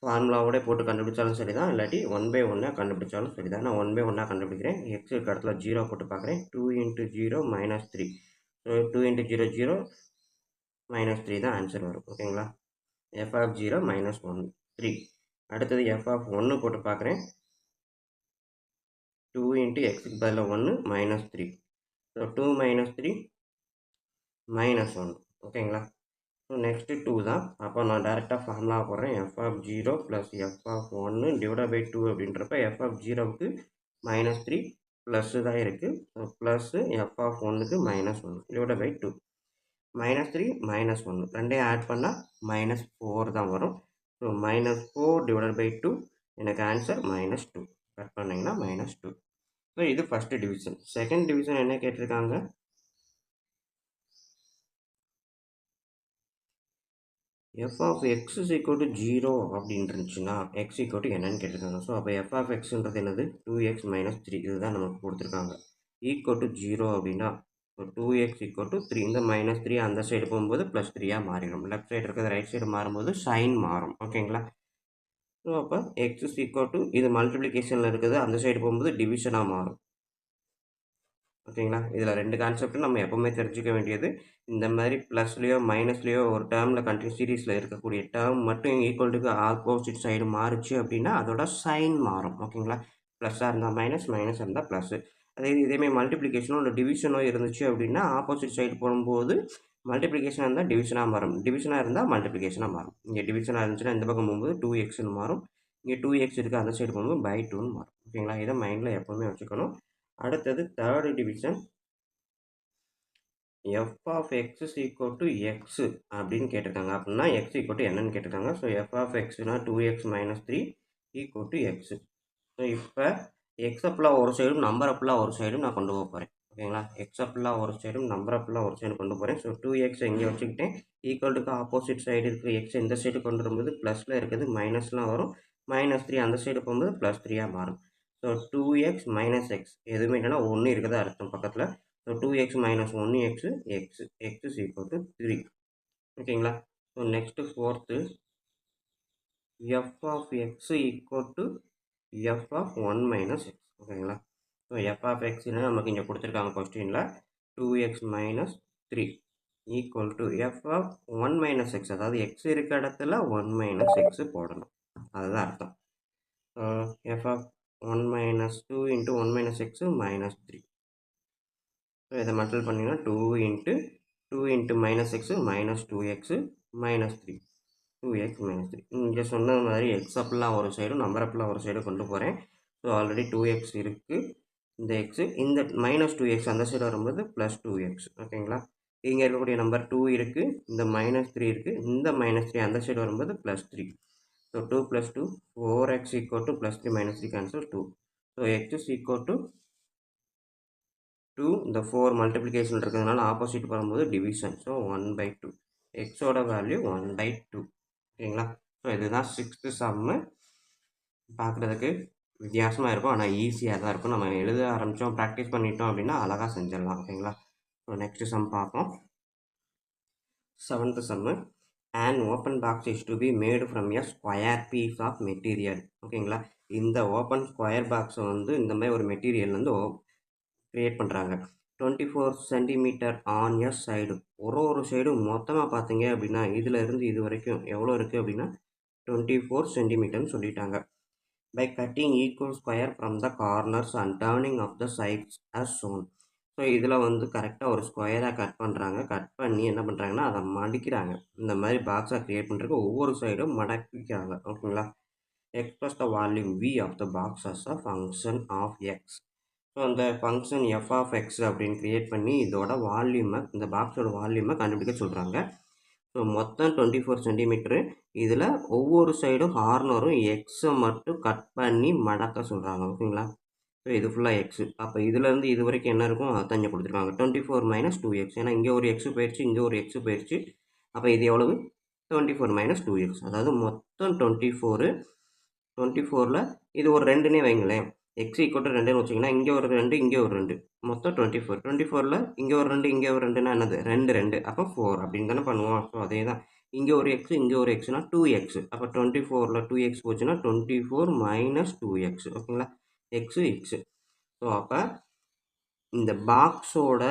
S1: ஃபார்முலாவோட போட்டு கண்டுபிடிச்சாலும் சரி தான், இல்லாட்டி 1/1 கண்டுபிடிச்சாலும் சரி தான். நான் 1/1 கண்டுபிடிக்கிறேன். எக்ஸ் இருக்க இடத்துல 0 போட்டு பார்க்குறேன். 2 × 0 - 3. ஸோ 2 × 0 0 -3 தான் ஆன்சர் வரும். ஓகேங்களா? F of 0 -1 3. அடுத்தது எஃப் ஆஃப் 1 போட்டு பார்க்குறேன். 2 × எக்ஸுக்கு பதிலாக 1 -3. ஸோ 2 - 3 -1. ஓகேங்களா? ஸோ நெக்ஸ்ட்டு 2 தான். அப்போ நான் டேரெக்டாக ஃபார்முலா போடுறேன். F of 0 plus f of 1 divided by 2 அப்படின்றப்ப எஃப் ஆஃப் 0க்கு -3 ப்ளஸ்ஸு தான் இருக்குது. ஸோ ப்ளஸ்ஸு எஃப் ஆஃப் 1க்கு -1 டிவைடட் பை 2. -3 -1 ரெண்டையும் ஆட் பண்ணால் -4 தான் வரும். ஸோ -4 டிவைடட் பை 2 எனக்கு ஆன்சர் -2. கட் பண்ணிங்கன்னா -2. ஸோ இது ஃபஸ்ட்டு டிவிஷன். செகண்ட் டிவிஷன் என்ன கேட்டிருக்காங்க? F of X is equal to 0 அப்படின்னு இருந்துச்சுன்னா எக்ஸ் ஈக்குவல் டு என்னன்னு கேட்டிருக்காங்க. ஸோ அப்போ எஃப் ஆஃப் எக்ஸுன்றது என்னது? 2x - 3 இதுதான் நமக்கு கொடுத்துருக்காங்க. ஈக்குவல் டு 0 அப்படின்னா இப்போ 2x ஈக்குவல் டு 3. இந்த -3 அந்த சைடு போகும்போது +3 மாறிடும். லெஃப்ட் சைடு இருக்கிறது ரைட் சைடு மாறும்போது சைன் மாறும். ஓகேங்களா? ஸோ அப்போ எக்ஸ் இஸ் ஈக்குவல் டு இது மல்டிப்ளிகேஷனில் இருக்குது, அந்த சைடு போகும்போது டிவிஷனாக மாறும். ஓகேங்களா? இதில் 2 கான்செப்ட் நம்ம எப்போவுமே தெரிஞ்சுக்க வேண்டியது, இந்த மாதிரி ப்ளஸ்லேயோ மைனஸ்லேயோ ஒரு டேர்மில் கண்டினியூ சீரீஸில் இருக்கக்கூடிய டேர்ம் மட்டும் ஈக்குவல்ட்டுக்கு ஆப்போசிட் சைடு மாறுச்சு அப்படின்னா அதோட சைன் மாறும். ஓகேங்களா? ப்ளஸ்ஸாக இருந்தால் மைனஸ், மைனஸாக இருந்தால் ப்ளஸ்ஸு. இதேமாதிரி மல்டிப்ளிகேஷனோ இல்லை டிவிஷனோ இருந்துச்சு அப்படின்னா ஆப்போசிட் சைடு போகும்போது மல்டிப்ளிகேஷனாக இருந்தால் டிவிஷனாக மாறும், டிவிஷனாக இருந்தால் மல்டிப்ளிகேஷனாக மாறும். இங்கே டிவிஷனாக இருந்துச்சுன்னா இந்த பக்கம் போகும்போது 2xன்னு மாறும், இங்கே 2x இருக்குது அந்த சைடு போகும்போது /2ன்னு மாறும். ஓகேங்களா? இதை மைண்டில் எப்போவுமே வச்சுக்கணும். அடுத்தது third division. F of X is equal to x அப்படின்னு கேட்டிருக்காங்க. அப்படின்னா எக்ஸ் ஈக்குவல் டு என்னன்னு கேட்டிருக்காங்க. ஸோ எஃப் ஆஃப் எக்ஸ்னா 2x - 3 equal to x. So இப்போ எக்ஸ் அப்லாம் ஒரு சைடும் நம்பர் அப்லாம் ஒரு சைடும் நான் கொண்டு போக போகிறேன். ஓகேங்களா? எக்ஸ் அப்லாம் ஒரு சைடும் நம்பர் அப்லாம் ஒரு சைடு கொண்டு போகிறேன். ஸோ 2x இங்கே வச்சுக்கிட்டேன். ஈக்குவல்ட்டுக்கு ஆப்போசிட் சைடு இருக்கிற எக்ஸ் இந்த சைடு கொண்டு வரும்போது ப்ளஸில் இருக்குது மைனஸ்லாம் வரும். -3 அந்த சைடு போகும்போது +3 மாறும். ஸோ 2x - x எதுவுமே இல்லைன்னா 1 இருக்குதா அர்த்தம் பக்கத்தில். So 2x - 1x x is equal to 3. ஓகேங்களா? So next fourth F of X equal to F of 1 - x. ஓகேங்களா? ஸோ எஃப் ஆஃப் எக்ஸ்னா நமக்கு இங்கே கொடுத்துருக்காங்க கொஸ்டினில் 2x - 3 equal to F of 1 - x. அதாவது எக்ஸ் இருக்க இடத்துல 1 - x போடணும், அதுதான் அர்த்தம். F of 1 - 2 × 1 - x -3. ஸோ இதை மல்டிபிள் பண்ணிங்கன்னா 2 × -x -2x -3. 2x - 3. இங்கே சொன்ன மாதிரி எக்ஸ் அப்லாம் ஒரு சைடும் நம்பர் அப்லாம் ஒரு சைடும் கொண்டு போகிறேன். ஸோ ஆல்ரெடி 2x இருக்குது, இந்த எக்ஸு இந்த -2x அந்த சைடு வரும்போது +2x. ஓகேங்களா? இங்கே இருக்கக்கூடிய நம்பர் 2 இருக்குது, இந்த -3 இருக்குது, இந்த -3 அந்த சைடு வரும்போது +3. So 2 + 2 4x equal to +3 - 3 cancel 2. So x is equal to 2. இந்த 4 மல்டிப்ளிகேஷன் இருக்கிறதுனால ஆப்போசிட் வரும்போது டிவிஷன். ஸோ 1/2. எக்ஸோட வேல்யூ 1/2. ஓகேங்களா? ஸோ இதுதான் 6th சம்மு. பார்க்குறதுக்கு வித்தியாசமாக இருக்கும், ஆனால் ஈஸியாக தான் இருக்கும். நம்ம எழுத ஆரம்பித்தோம், ப்ராக்டிஸ் பண்ணிட்டோம் அப்படின்னா அழகாக செஞ்சிடலாம். ஓகேங்களா? ஸோ நெக்ஸ்ட் சம் பார்ப்போம். 7th Jammu. An open box is to be made from a square piece of material. ஓகேங்களா? இந்த ஓப்பன் ஸ்கொயர் பாக்ஸை வந்து இந்த மாதிரி ஒரு மெட்டீரியல்லேருந்து க்ரியேட் பண்ணுறாங்க. 24 சென்டிமீட்டர் ஆன் எ சைடு. ஒரு சைடும் மொத்தமாக பார்த்தீங்க அப்படின்னா இதில் இருந்து இது வரைக்கும் எவ்வளோ இருக்குது அப்படின்னா 24 சென்டிமீட்டர்னு சொல்லிட்டாங்க. By cutting equal square from the corners and turning off the sides as shown. So இதில் வந்து கரெக்டாக ஒரு ஸ்கொயராக கட் பண்ணுறாங்க. கட் பண்ணி என்ன பண்ணுறாங்கன்னா அதை மடிக்கிறாங்க. இந்த மாதிரி பாக்ஸாக க்ரியேட் பண்ணுறதுக்கு ஒவ்வொரு சைடும் மடக்கிக்கிறாங்க. ஓகேங்களா? Express the volume V of the box as a function of X. So அந்த ஃபங்க்ஷன் எஃப் ஆஃப் எக்ஸ் அப்படின்னு க்ரியேட் பண்ணி இதோட வால்யூமை, இந்த பாக்ஸோட வால்யூமை கண்டுபிடிக்க சொல்கிறாங்க. ஸோ மொத்தம் 24 சென்டிமீட்டரு. இதில் ஒவ்வொரு சைடும் ஹார்னரும் எக்ஸை மட்டும் கட் பண்ணி மடக்க சொல்கிறாங்க. ஓகேங்களா? ஸோ இது ஃபுல்லாக எக்ஸு. அப்போ இதுலேருந்து இது வரைக்கும் என்ன இருக்கும் அதை இங்கே கொடுத்துருக்காங்க. 24 - 2x. ஏன்னா இங்கே ஒரு எக்ஸு போயிடுச்சு, இங்கே ஒரு எக்ஸு போயிடுச்சு. அப்போ இது எவ்வளவு? 24 - 2x. அதாவது மொத்தம் 24. 24ல் இது ஒரு 2ன்னே வைங்களேன். x = 2ன்னு வச்சிங்கன்னா, இங்கே ஒரு 2, இங்கே ஒரு 2. மொத்தம் 24. 24ல் இங்கே ஒரு 2, இங்கே ஒரு 2ன்னா என்னது? 2, 2. அப்போ 4 அப்படின்னு தானே பண்ணுவோம். ஸோ அதே தான். இங்கே ஒரு x, இங்கே ஒரு xனா 2x. அப்போ 24ல் 2x போச்சுன்னா 24 - 2x. ஓகேங்களா? x, x. ஸோ அப்போ இந்த பாக்ஸோட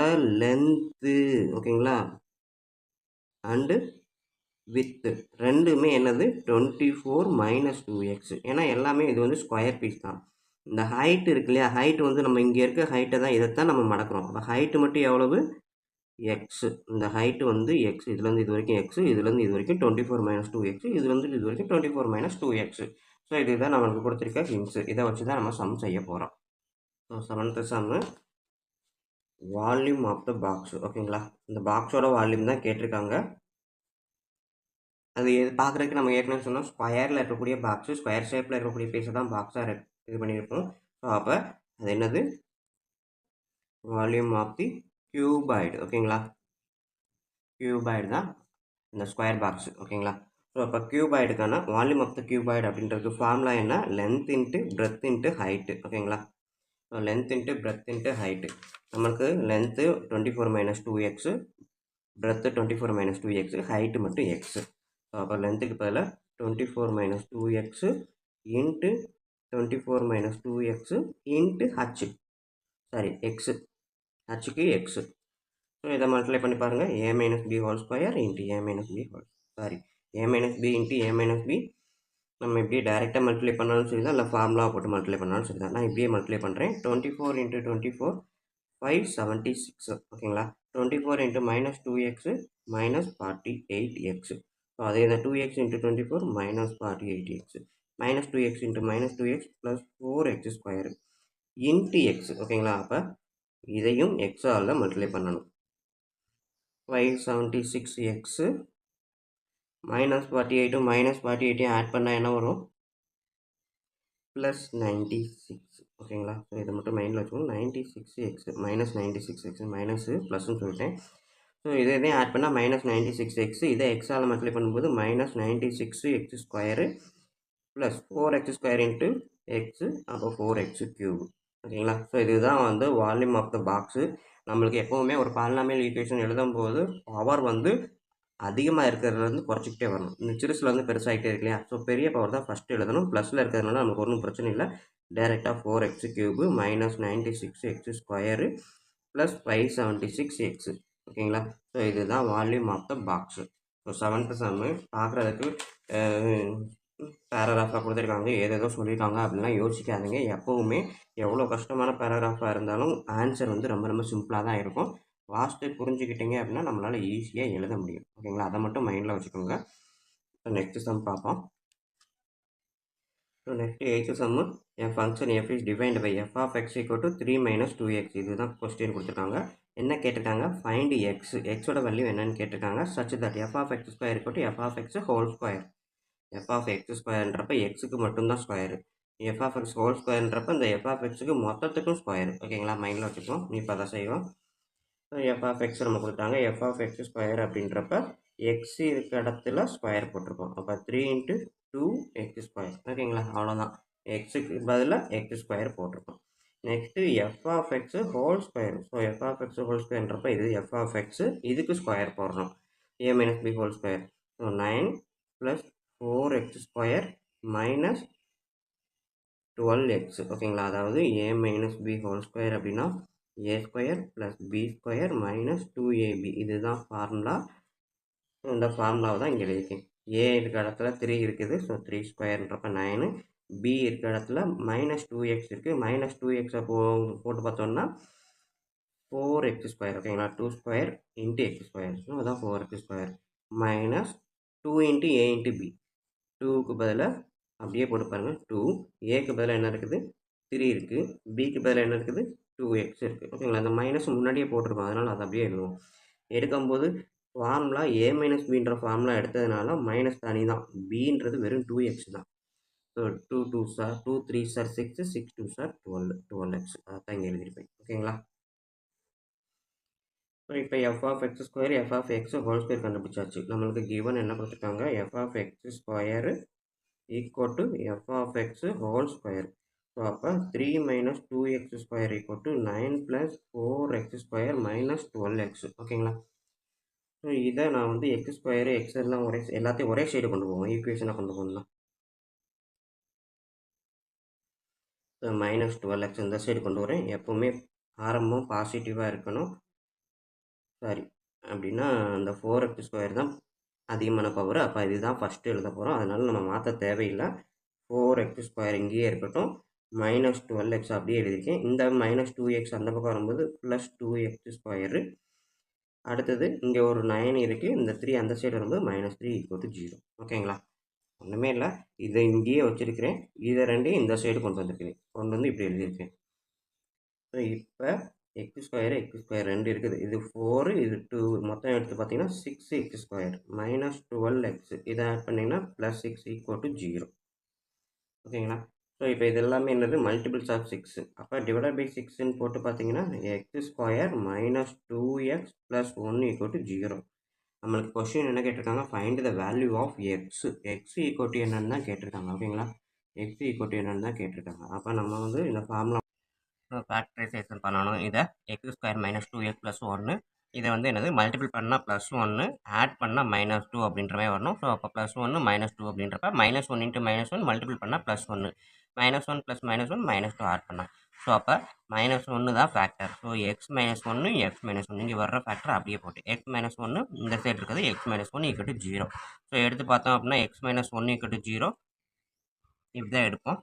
S1: லென்த்து ஓகேங்களா அண்டு வித்து ரெண்டுமே என்னது 24 - 2x. ஏன்னா எல்லாமே இது வந்து ஸ்கொயர் பீஸ் தான். இந்த ஹைட் இருக்கு இல்லையா, ஹைட் வந்து நம்ம இங்கே இருக்க ஹைட்டை தான் இதைத்தான் நம்ம மடக்கிறோம். அப்போ ஹைட்டு மட்டும் எவ்வளவு? எக்ஸ். இந்த ஹைட்டு வந்து எக்ஸ். இதுலேருந்து இது வரைக்கும் எக்ஸ், இதுலேருந்து இது வரைக்கும் 24 - 2x, இதுலேருந்து இது வரைக்கும் 24 - 2x. ஸோ இதுதான் நம்மளுக்கு கொடுத்துருக்க ஹிண்ட்ஸு. இதை வச்சு தான் நம்ம சம் செய்ய போகிறோம். So 7th sum volume of the box. ஓகேங்களா? இந்த பாக்ஸோட வால்யூம் தான் கேட்டிருக்காங்க. அது பார்க்குறதுக்கு நம்ம ஏற்கனவே சொன்னோம், ஸ்கொயரில் இருக்கக்கூடிய பாக்ஸு, ஸ்கொயர் ஷேப்பில் இருக்கக்கூடிய பீஸை தான் பாக்ஸாக இது பண்ணியிருப்போம். ஸோ அப்போ அது என்னது? Volume of the cuboid. ஓகேங்களா? கியூபாய்டு தான் இந்த ஸ்கொயர் பாக்ஸ். ஓகேங்களா? ஸோ அப்போ கியூபாய்டுக்கான வால்யூம் ஆஃப் த கியூபாய்டு அப்படின்றதுக்கு ஃபார்முலா என்ன? Length into breadth into height. ஓகேங்களா? So length into breadth into height. நமக்கு length 24 - 2x, breadth 24 - 2x, height மட்டும் எக்ஸ். ஸோ அப்போ லென்த்துக்கு பதிலாக 24 - 2x into 24 - 2x into h. Sorry x. ஹச்சுக்கு எக்ஸு. ஸோ இதை மல்டிப்ளை பண்ணி பாருங்கள். a - b whole square into a - b whole sorry a - b into a - b. நம்ம இப்படியே டைரெக்டாக மல்டிப்ளை பண்ணாலும் சரி தான், இல்லை ஃபார்முலா போட்டு மல்டிப்ளை பண்ணாலும் சரி தான். நான் இப்படியே மல்டிப்ளை பண்ணுறேன். 24 × 24 576. ஓகேங்களா? 24 × -2x -48x. ஸோ அதே தான் 2x × 24 -48x. -2x × -2x + 4x² into X. ஓகேங்களா? அப்போ இதையும் எக்ஸால் மல்டிப்ளை பண்ணணும். 576x -48 -48 ஆட் பண்ணால் என்ன வரும்? +96. ஓகேங்களா? ஸோ இதை மட்டும் மைண்டில் வச்சுக்கோங்க. 96x -96x மைனஸு ப்ளஸ்ன்னு சொல்லிட்டேன். ஸோ இதையும் ஆட் பண்ணால் -96x. இதை எக்ஸால் மல்டிப்ளை பண்ணும்போது -96x² plus 4x² into x, அப்போ 4x³ ஓகேங்களா? ஸோ இதுதான் வந்து வால்யூம் ஆஃப் த பாக்ஸு. நம்மளுக்கு எப்போவுமே ஒரு பாலினாமியல் ஈக்குவேஷன் எழுதும்போது பவர் வந்து அதிகமாக இருக்கிறதுலேருந்து குறைச்சிக்கிட்டே வரணும். இந்த சிறுசுலேருந்து பெருசாகிட்டே இருக்கு இல்லையா? ஸோ பெரிய பவர் தான் ஃபஸ்ட்டு எழுதணும். ப்ளஸில் இருக்கிறதுனால நமக்கு ஒன்றும் பிரச்சனை இல்லை. டேரெக்டாக 4x³ -96x² ப்ளஸ் 576x. ஓகேங்களா? ஸோ இதுதான் volume of the box. So 7th sum பார்க்குறதுக்கு பேராகிராஃபாக கொடுத்துருக்காங்க, ஏதேதோ சொல்லியிருக்காங்க அப்படின்லாம் யோசிக்காதீங்க. எப்போவுமே எவ்வளோ கஷ்டமான பேராகிராஃபாக இருந்தாலும் ஆன்சர் வந்து ரொம்ப ரொம்ப சிம்பிளாக தான் இருக்கும். வாஸ்ட்டு புரிஞ்சுக்கிட்டீங்க அப்படின்னா நம்மளால் ஈஸியாக எழுத முடியும். ஓகேங்களா? அதை மட்டும் மைண்டில் வச்சுக்கோங்க. ஸோ நெக்ஸ்ட்டு சம் பார்ப்போம். So next 8th sum function f is defined by f of x = 3 - 2x. இதுதான் கொஸ்டின் கொடுத்துருக்காங்க. என்ன கேட்டிருக்காங்க? Find X. எக்ஸோட வேல்யூ என்னன்னு கேட்டிருக்காங்க. Such that f of x² = f of x whole square. f of x²ன்றப்ப எக்ஸுக்கு மட்டும்தான் square. f of x whole ஸ்கொயர்ன்றப்ப இந்த f of xக்கு மொத்தத்துக்கும் ஸ்கொயரு. ஓகேங்களா? மைண்டில் வச்சுப்போம். இப்போ அதை செய்வோம். f of x நம்ம கொடுத்தாங்க. f of x² அப்படின்றப்ப x இருக்க இடத்துல ஸ்கொயர் போட்டிருக்கோம். அப்போ 3 × 2x². ஓகேங்களா? அவ்வளோதான். எக்ஸுக்கு பதிலாக x² போட்டிருக்கோம். Next f of x whole square. So f of x whole ஸ்கொயர்ன்றப்ப இது f of x, இதுக்கு ஸ்கொயர் போடுறோம். a - b whole square. So 9 + 4x² - 12x. ஓகேங்களா? அதாவது a - b ஹோல் ஸ்கொயர் அப்படின்னா a² + b² - 2ab. இதுதான் ஃபார்முலா. இந்த ஃபார்முலாவை தான் இங்கே எழுதியிருக்கேன். a இருக்க இடத்துல 3 இருக்குது. ஸோ 3² 9. b இருக்க இடத்துல -2x இருக்குது. -2x போட்டு பார்த்தோம்னா 4x². ஓகேங்களா? 2² × x². ஸோ அதான் 4x² -2 × a × b. 2க்கு பதிலாக அப்படியே போட்டு பாருங்கள். 2 ஏக்கு பதிலாக என்ன இருக்குது? 3 இருக்குது. பிக்கு பதிலாக என்ன இருக்குது? 2x இருக்குது. ஓகேங்களா? அந்த மைனஸ் முன்னாடியே போட்டிருக்கோம், அதனால் அதை அப்படியே எழுதுவோம். எடுக்கும்போது ஃபார்முலா a - bன்ற ஃபார்முலா எடுத்ததுனால மைனஸ் தனி தான். bன்றது வெறும் 2x தான். So 2 2s are 2 3s are 6, 6 2s are 12x. அதான் இங்கே எழுதியிருப்பேன். ஓகேங்களா? ஸோ இப்போ f of x², f of x whole square கண்டுபிடிச்சாச்சு. நம்மளுக்கு கிவன் என்ன கொடுத்துருக்காங்க? f of x² equal to F of X whole square. So அப்போ 3 minus 2x square equal to 9 plus 4x square minus 12x. ஓகேங்களா? So இதை நான் வந்து X square X எல்லாம் எல்லாத்தையும் ஒரே சைடு கொண்டு போவோம், ஈக்குவேஷனை கொண்டு போகணும். ஸோ மைனஸ் 12x இந்த சைடு கொண்டு வரேன். எப்போவுமே ஆரம்பம் பாசிட்டிவாக இருக்கணும். சாரி, அப்படின்னா அந்த 4x ஸ்கொயர் தான் அதிகமான பவர். அப்போ இதுதான் ஃபஸ்ட்டு எழுத போகிறோம். அதனால் நம்ம மாற்ற தேவையில்லை. 4x ஸ்கொயர் இங்கேயே இருக்கட்டும். மைனஸ் 12x அப்படியே எழுதியிருக்கேன். இந்த மைனஸ் 2x அந்த பக்கம் வரும்போது ப்ளஸ் 2x ஸ்கொயரு. அடுத்தது இங்கே ஒரு 9 இருக்குது. இந்த 3 அந்த சைடு வரும்போது மைனஸ் 3 ஈக்குவல் டு 0. ஓகேங்களா? ஒன்றுமே இல்லை, இதை இங்கேயே வச்சுருக்கிறேன். இதை ரெண்டையும் இந்த சைடு கொண்டு வந்திருக்கிறேன். கொண்டு வந்து இப்படி எழுதியிருக்கேன். ஸோ இப்போ எக்ஸ் ஸ்கொயர் 2 இருக்குது. இது 4, இது 2, மொத்தம் எடுத்து பார்த்தீங்கன்னா 6x ஸ்கொயர் மைனஸ் 12x. இதை ஆட் பண்ணிங்கன்னா ப்ளஸ் 6 ஈக்குவல் டு 0. ஓகேங்களா? ஸோ இப்போ இது எல்லாமே என்னது மல்டிபிள்ஸ் ஆஃப் 6. அப்போ டிவைடட் பை 6ன்னு போட்டு பார்த்தீங்கன்னா X square minus 2x plus 1 equal to 0. நம்மளுக்கு கொஸ்டின் என்ன கேட்டிருக்காங்க, find the value of X. X equal to என்னன்னு தான் கேட்டிருக்காங்க. ஓகேங்களா? எக்ஸ் ஈக்குவல் டு என்னன்னு தான் கேட்டிருக்காங்க. அப்போ நம்ம வந்து இந்த ஃபார்முலா ஃபேக்டரைசேஷன் பண்ணணும். இதை X square minus 2x plus 1, இதை வந்து என்னது மல்டிபிள் பண்ணால் ப்ளஸ் 1, ஆட் பண்ணால் மைனஸ் 2 அப்படின்ற மாதிரி வரணும். ஸோ அப்போ ப்ளஸ் 1 மைனஸ் 2 அப்படின்றப்ப மைனஸ் 1 இன்ட்டு மைனஸ் 1 மல்டிபிள் பண்ணால் plus 1, minus 1 plus minus 1 minus 2 add பண்ணால். ஸோ அப்போ மைனஸ் 1 தான் factor. So X minus 1 X minus 1 இங்கே வர்ற ஃபேக்டர் அப்படியே போட்டு எக்ஸ் மைனஸ் 1 இந்த சைடு இருக்குது X minus 1 equal to 0. So எடுத்து பார்த்தோம் அப்படின்னா எக்ஸ் மைனஸ் 1 ஈக்குவல் டு 0 இப்படி தான் எடுப்போம்.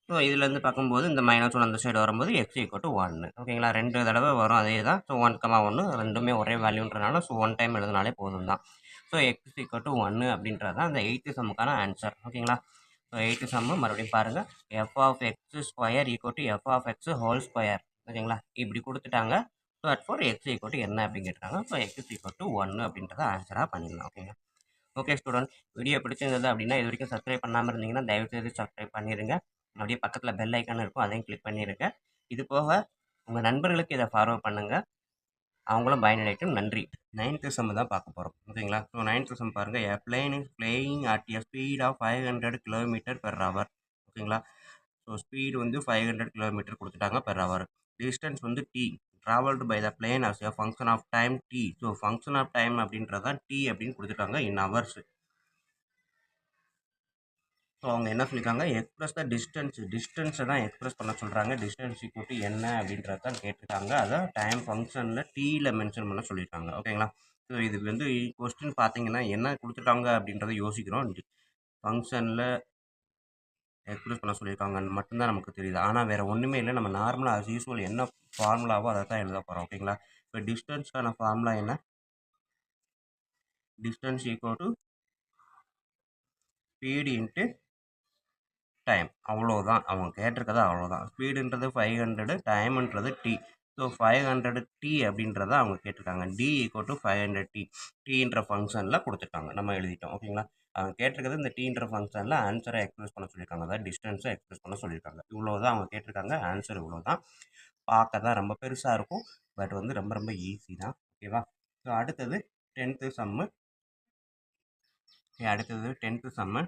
S1: ஸோ இதுலேருந்து பார்க்கும்போது இந்த மைனஸ் 1 அந்த சைடு வரும்போது எக்ஸ் ஈக்குவல் டு 1. ஓகேங்களா? 2 தடவை வரும் அதே தான். ஸோ 1,1 ரெண்டுமே ஒரே வேல்யூன்றனால ஸோ 1 டைம் எழுதினாலே போதும் தான். ஸோ எக்ஸ் ஈக்குவல் டு 1 அப்படின்றது தான் அந்த 8th சம்முக்கான ஆன்சர். ஓகேங்களா? ஸோ 8th சம்மு மறுபடியும் பாருங்கள். F of X square equal to F of X whole square. ஓகேங்களா? இப்படி கொடுத்துட்டாங்க. So at for X equal to என்ன அப்படின்னு கேட்டாங்க. ஸோ எக்ஸ் ஈக்குவல் டு 1 அப்படின்றத ஆன்சராக பண்ணிடலாம். ஓகேங்களா? ஓகே ஸ்டூடெண்ட், வீடியோ பிடிச்சிருந்தது அப்படின்னா இது வரைக்கும் சப்ஸ்கிரைப் பண்ணாமல் இருந்தீங்கன்னா தயவுசெய்து சப்ஸ்கிரைப் பண்ணிடுங்க. அப்படியே பக்கத்தில் பெல் ஐக்கான் இருக்கும், அதையும் கிளிக் பண்ணிடுங்க. இது போக உங்கள் நண்பர்களுக்கு இதை ஃபார்வர்ட் பண்ணுங்கள், அவங்களும் பயனடையட்டும். நன்றி. 9th சம் தான் பார்க்க போகிறோம். ஓகேங்களா? ஸோ 9th சம் பாருங்கள். A plane is flying at a speed of 500 km/h. ஓகேங்களா? ஸோ ஸ்பீடு வந்து 500 km கொடுத்துட்டாங்க பெர் ஹவர். டிஸ்டன்ஸ் வந்து D travelled by the plane as a function of time T. So function of time அப்படின்றதான் T அப்படின்னு கொடுத்துட்டாங்க இன் hours. So அவங்க என்ன சொல்லியிருக்காங்க, எக்ஸ்பிரஸ் த டிஸ்டன்ஸை தான் எக்ஸ்பிரஸ் பண்ண சொல்கிறாங்க. டிஸ்டன்ஸ் ஈக்குவல் டு என்ன அப்படின்றத தான் கேட்டிருக்காங்க. அதை டைம் ஃபங்க்ஷனில் டீயில் மென்ஷன் பண்ண சொல்லியிருக்காங்க. ஓகேங்களா? ஸோ இது வந்து கொஸ்டின் பார்த்தீங்கன்னா என்ன கொடுத்துட்டாங்க அப்படின்றத யோசிக்கிறோம். ஃபங்க்ஷனில் எக்ஸ்பிரஸ் பண்ண சொல்லியிருக்காங்கன்னு மட்டும்தான் நமக்கு தெரியுது. ஆனால் வேறு ஒன்றுமே இல்லை. நம்ம நார்மலாக ஆஸ் யூஸ்வல் என்ன ஃபார்முலாவோ அதை தான் எழுத போகிறோம். ஓகேங்களா? இப்போ டிஸ்டன்ஸ்க்கான ஃபார்முலா என்ன, distance equal to speed into time. அவ்வளோதான் அவங்க கேட்டிருக்கதா, அவ்வளோதான். ஸ்பீடுன்றது 500, டைம்ன்றது டி. ஸோ 500 டி அப்படின்றத அவங்க கேட்டிருக்காங்க. T equal to 500 t. டீன்ற ஃபங்க்ஷனில் கொடுத்துருக்காங்க, நம்ம எழுதிட்டோம். ஓகேங்களா? அவங்க கேட்டிருக்கிறது இந்த டீன்ற ஃபங்க்ஷனில் ஆன்சரை எக்ஸ்பிரஸ் பண்ண சொல்லியிருக்காங்க, அதாவது டிஸ்டன்ஸை எக்ஸ்பிரஸ் பண்ண சொல்லியிருக்காங்க. இவ்வளோ தான் அவங்க கேட்டிருக்காங்க. ஆன்சர் இவ்வளோ தான். பார்க்க தான் ரொம்ப பெருசாக இருக்கும், பட் வந்து ரொம்ப ரொம்ப ஈஸி தான். ஓகேவா? ஸோ அடுத்தது 10th சம்மு. அடுத்தது 10th சம்மு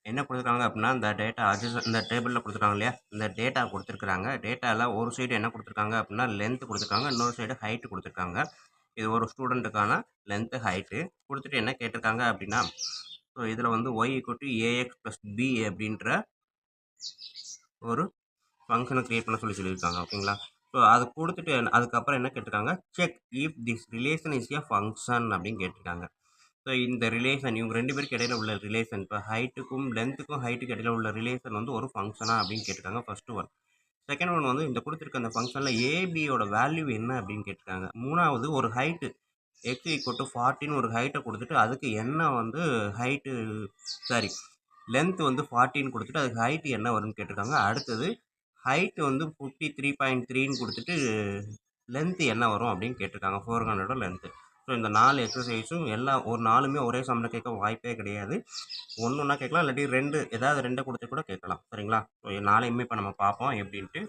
S1: என்ன கொடுத்துருக்காங்க அப்படின்னா, இந்த டேட்டா இந்த டேபிளில் கொடுத்துருக்காங்க இல்லையா, இந்த டேட்டா கொடுத்துருக்குறாங்க. டேட்டாவில் ஒரு சைடு என்ன கொடுத்துருக்காங்க அப்படின்னா லென்த்து கொடுத்துருக்காங்க, இன்னொரு சைடு ஹைட்டு கொடுத்துருக்காங்க. இது ஒரு ஸ்டூடெண்ட்டுக்கான லென்த்து ஹைட்டு கொடுத்துட்டு என்ன கேட்டிருக்காங்க அப்படின்னா, ஸோ இதில் வந்து Y equal to ax plus B அப்படின்ற ஒரு ஃபங்க்ஷனை க்ரியேட் பண்ண சொல்லியிருக்காங்க. ஓகேங்களா? ஸோ அது கொடுத்துட்டு அதுக்கப்புறம் என்ன கேட்டிருக்காங்க, check if this relation is a function அப்படின்னு கேட்டிருக்காங்க. ஸோ இந்த ரிலேஷன் இவங்க 2 பேருக்கு இடையில உள்ள ரிலேஷன், இப்போ ஹைட்டுக்கும் லென்த்துக்கும் ஹைட்டுக்கு இடையில உள்ள ரிலேஷன் வந்து ஒரு ஃபங்க்ஷனா அப்படின்னு கேட்டிருக்காங்க ஃபர்ஸ்ட் ஒன். செகண்ட் ஒன் வந்து இந்த கொடுத்துருக்க அந்த ஃபங்க்ஷனில் ஏபியோட வேல்யூ என்ன அப்படின்னு கேட்டிருக்காங்க. மூணாவது ஒரு ஹைட்டு எக்ஸ் ஈக்குவல் டு 40 ஒரு ஹைட்டை கொடுத்துட்டு அதுக்கு என்ன வந்து ஹைட்டு சாரி லென்த் வந்து 40 கொடுத்துட்டு அதுக்கு ஹைட்டு என்ன வரும்னு கேட்டிருக்காங்க. அடுத்தது ஹைட்டு வந்து 53.3 கொடுத்துட்டு லென்த்து என்ன வரும் அப்படின்னு கேட்டிருக்காங்க, 400 லென்த்து. ஸோ இந்த 4 எக்ஸசைஸும் ஒரு 4மே ஒரே சம்மில் கேட்க வாய்ப்பே கிடையாது. ஒன்று ஒன்றா கேட்கலாம், இல்லாட்டி ஏதாவது 2 கொடுத்து கூட கேட்கலாம். சரிங்களா? ஸோ 4யுமே இப்போ நம்ம பார்ப்போம் எப்படின்ட்டு.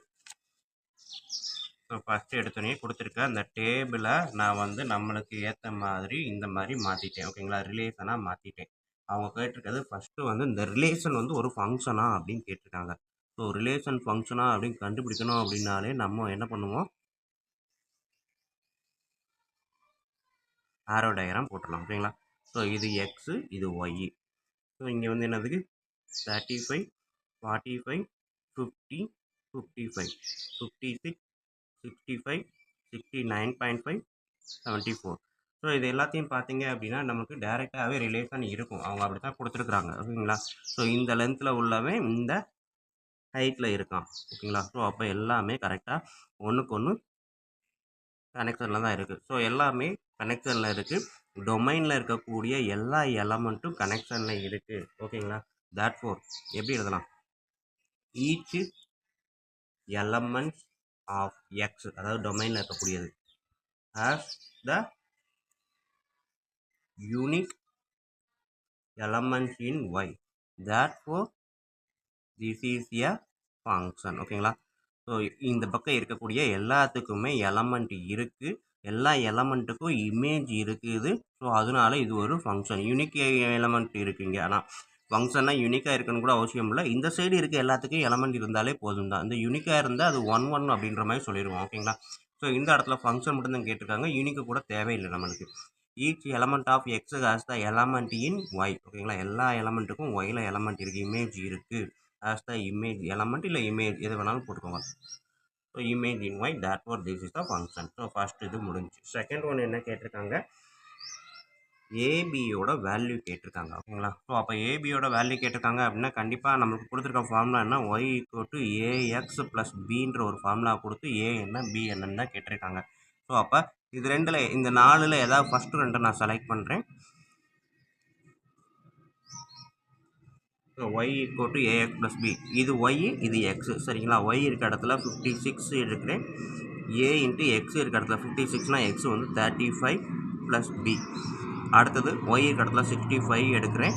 S1: ஸோ ஃபஸ்ட்டு எடுத்தோடனே கொடுத்துருக்க அந்த டேபிளை நான் வந்து நம்மளுக்கு ஏற்ற மாதிரி இந்த மாதிரி மாற்றிட்டேன். ஓகேங்களா? ரிலேஷனாக மாற்றிட்டேன். அவங்க கேட்டிருக்கிறது ஃபஸ்ட்டு வந்து இந்த ரிலேஷன் வந்து ஒரு ஃபங்க்ஷனா அப்படின்னு கேட்டிருக்காங்க. ஸோ ரிலேஷன் ஃபங்க்ஷனா அப்படின்னு கண்டுபிடிக்கணும் அப்படின்னாலே நம்ம என்ன பண்ணுவோம், ஆரோ டயக்ராம் போட்டுடலாம். ஓகேங்களா? ஸோ இது எக்ஸு, இது ஒய். ஸோ இங்கே வந்து என்னதுக்கு 35, 45, 50, 55, 56, 65, 69.5, 74. ஸோ இது எல்லாத்தையும் பார்த்தீங்க அப்படின்னா நமக்கு டேரெக்டாகவே ரிலேஷன் இருக்கும். அவங்க அப்படி தான் கொடுத்துருக்குறாங்க. ஓகேங்களா? ஸோ இந்த லென்த்தில் உள்ளவன் இந்த ஹைட்டில் இருக்கான். ஓகேங்களா? ஸோ அப்போ எல்லாமே கரெக்டாக ஒன்றுக்கு ஒன்று கனெக்ஷனில் தான் இருக்குது. ஸோ எல்லாமே கனெக்ஷனில் இருக்குது. டொமைனில் இருக்கக்கூடிய எல்லா எலமெண்ட்டும் கனெக்ஷனில் இருக்குது. ஓகேங்களா? தேட்ஃபோர் எப்படி எழுதலாம், ஈச் எலமெண்ட்ஸ் ஆஃப் எக்ஸ், அதாவது டொமைனில் இருக்கக்கூடியது, has the unique elements in y, therefore this is a function. ஓகேங்களா? ஸோ இந்த பக்கம் இருக்கக்கூடிய எல்லாத்துக்குமே எலமெண்ட் இருக்குது, எல்லா எலமெண்ட்டுக்கும் இமேஜ் இருக்குது. ஸோ அதனால இது ஒரு ஃபங்க்ஷன். யூனிக் எலமெண்ட் இருக்குங்க. ஆனால் ஃபங்க்ஷன்னா யூனிக்காக இருக்குன்னு கூட அவசியம் இல்லை. இந்த சைடு இருக்க எல்லாத்துக்கும் எலமெண்ட் இருந்தாலே போதும் தான். இந்த யூனிக்காக இருந்தால் அது 1 1 அப்படின்ற மாதிரி சொல்லிடுவோம். ஓகேங்களா? ஸோ இந்த இடத்துல ஃபங்க்ஷன் மட்டும் தான் கேட்டிருக்காங்க, யூனிக்கு கூட தேவையில்லை நம்மளுக்கு. Each element of x has the element in y. ஓகேங்களா? எல்லா எலமெண்ட்டுக்கும் ஒயில் எலமெண்ட் இருக்குது, இமேஜ் இருக்குது. as the image element இல்லை இமேஜ் எது வேணாலும் போட்டுக்கோங்க. So image in y, therefore this is the function. So first இது முடிஞ்சு. செகண்ட் ஒன் என்ன கேட்டிருக்காங்க, ஏபியோட வேல்யூ கேட்டிருக்காங்க. ஓகேங்களா? ஸோ அப்போ ஏபியோட வேல்யூ கேட்டிருக்காங்க அப்படின்னா கண்டிப்பாக நம்மளுக்கு கொடுத்துருக்க ஃபார்முலா என்ன, y equal to ax plus பின்ற ஒரு ஃபார்முலா கொடுத்து ஏ என்ன பி என்னன்னு தான் கேட்டிருக்காங்க. ஸோ அப்போ இது ரெண்டில் இந்த 4ல் ஏதாவது ஃபஸ்ட்டு ரெண்டை நான் செலக்ட் பண்ணுறேன். So Y equal to ax plus B, இது ஒய் இது எக்ஸு. சரிங்களா? ஒய் இருக்க இடத்துல 56 எடுக்கிறேன், ஏ இன்ட்டு எக்ஸ் இருக்க இடத்துல 56னா எக்ஸ் வந்து 35 ப்ளஸ் பி. அடுத்தது ஒய் இருக்க இடத்துல 65 எடுக்கிறேன்.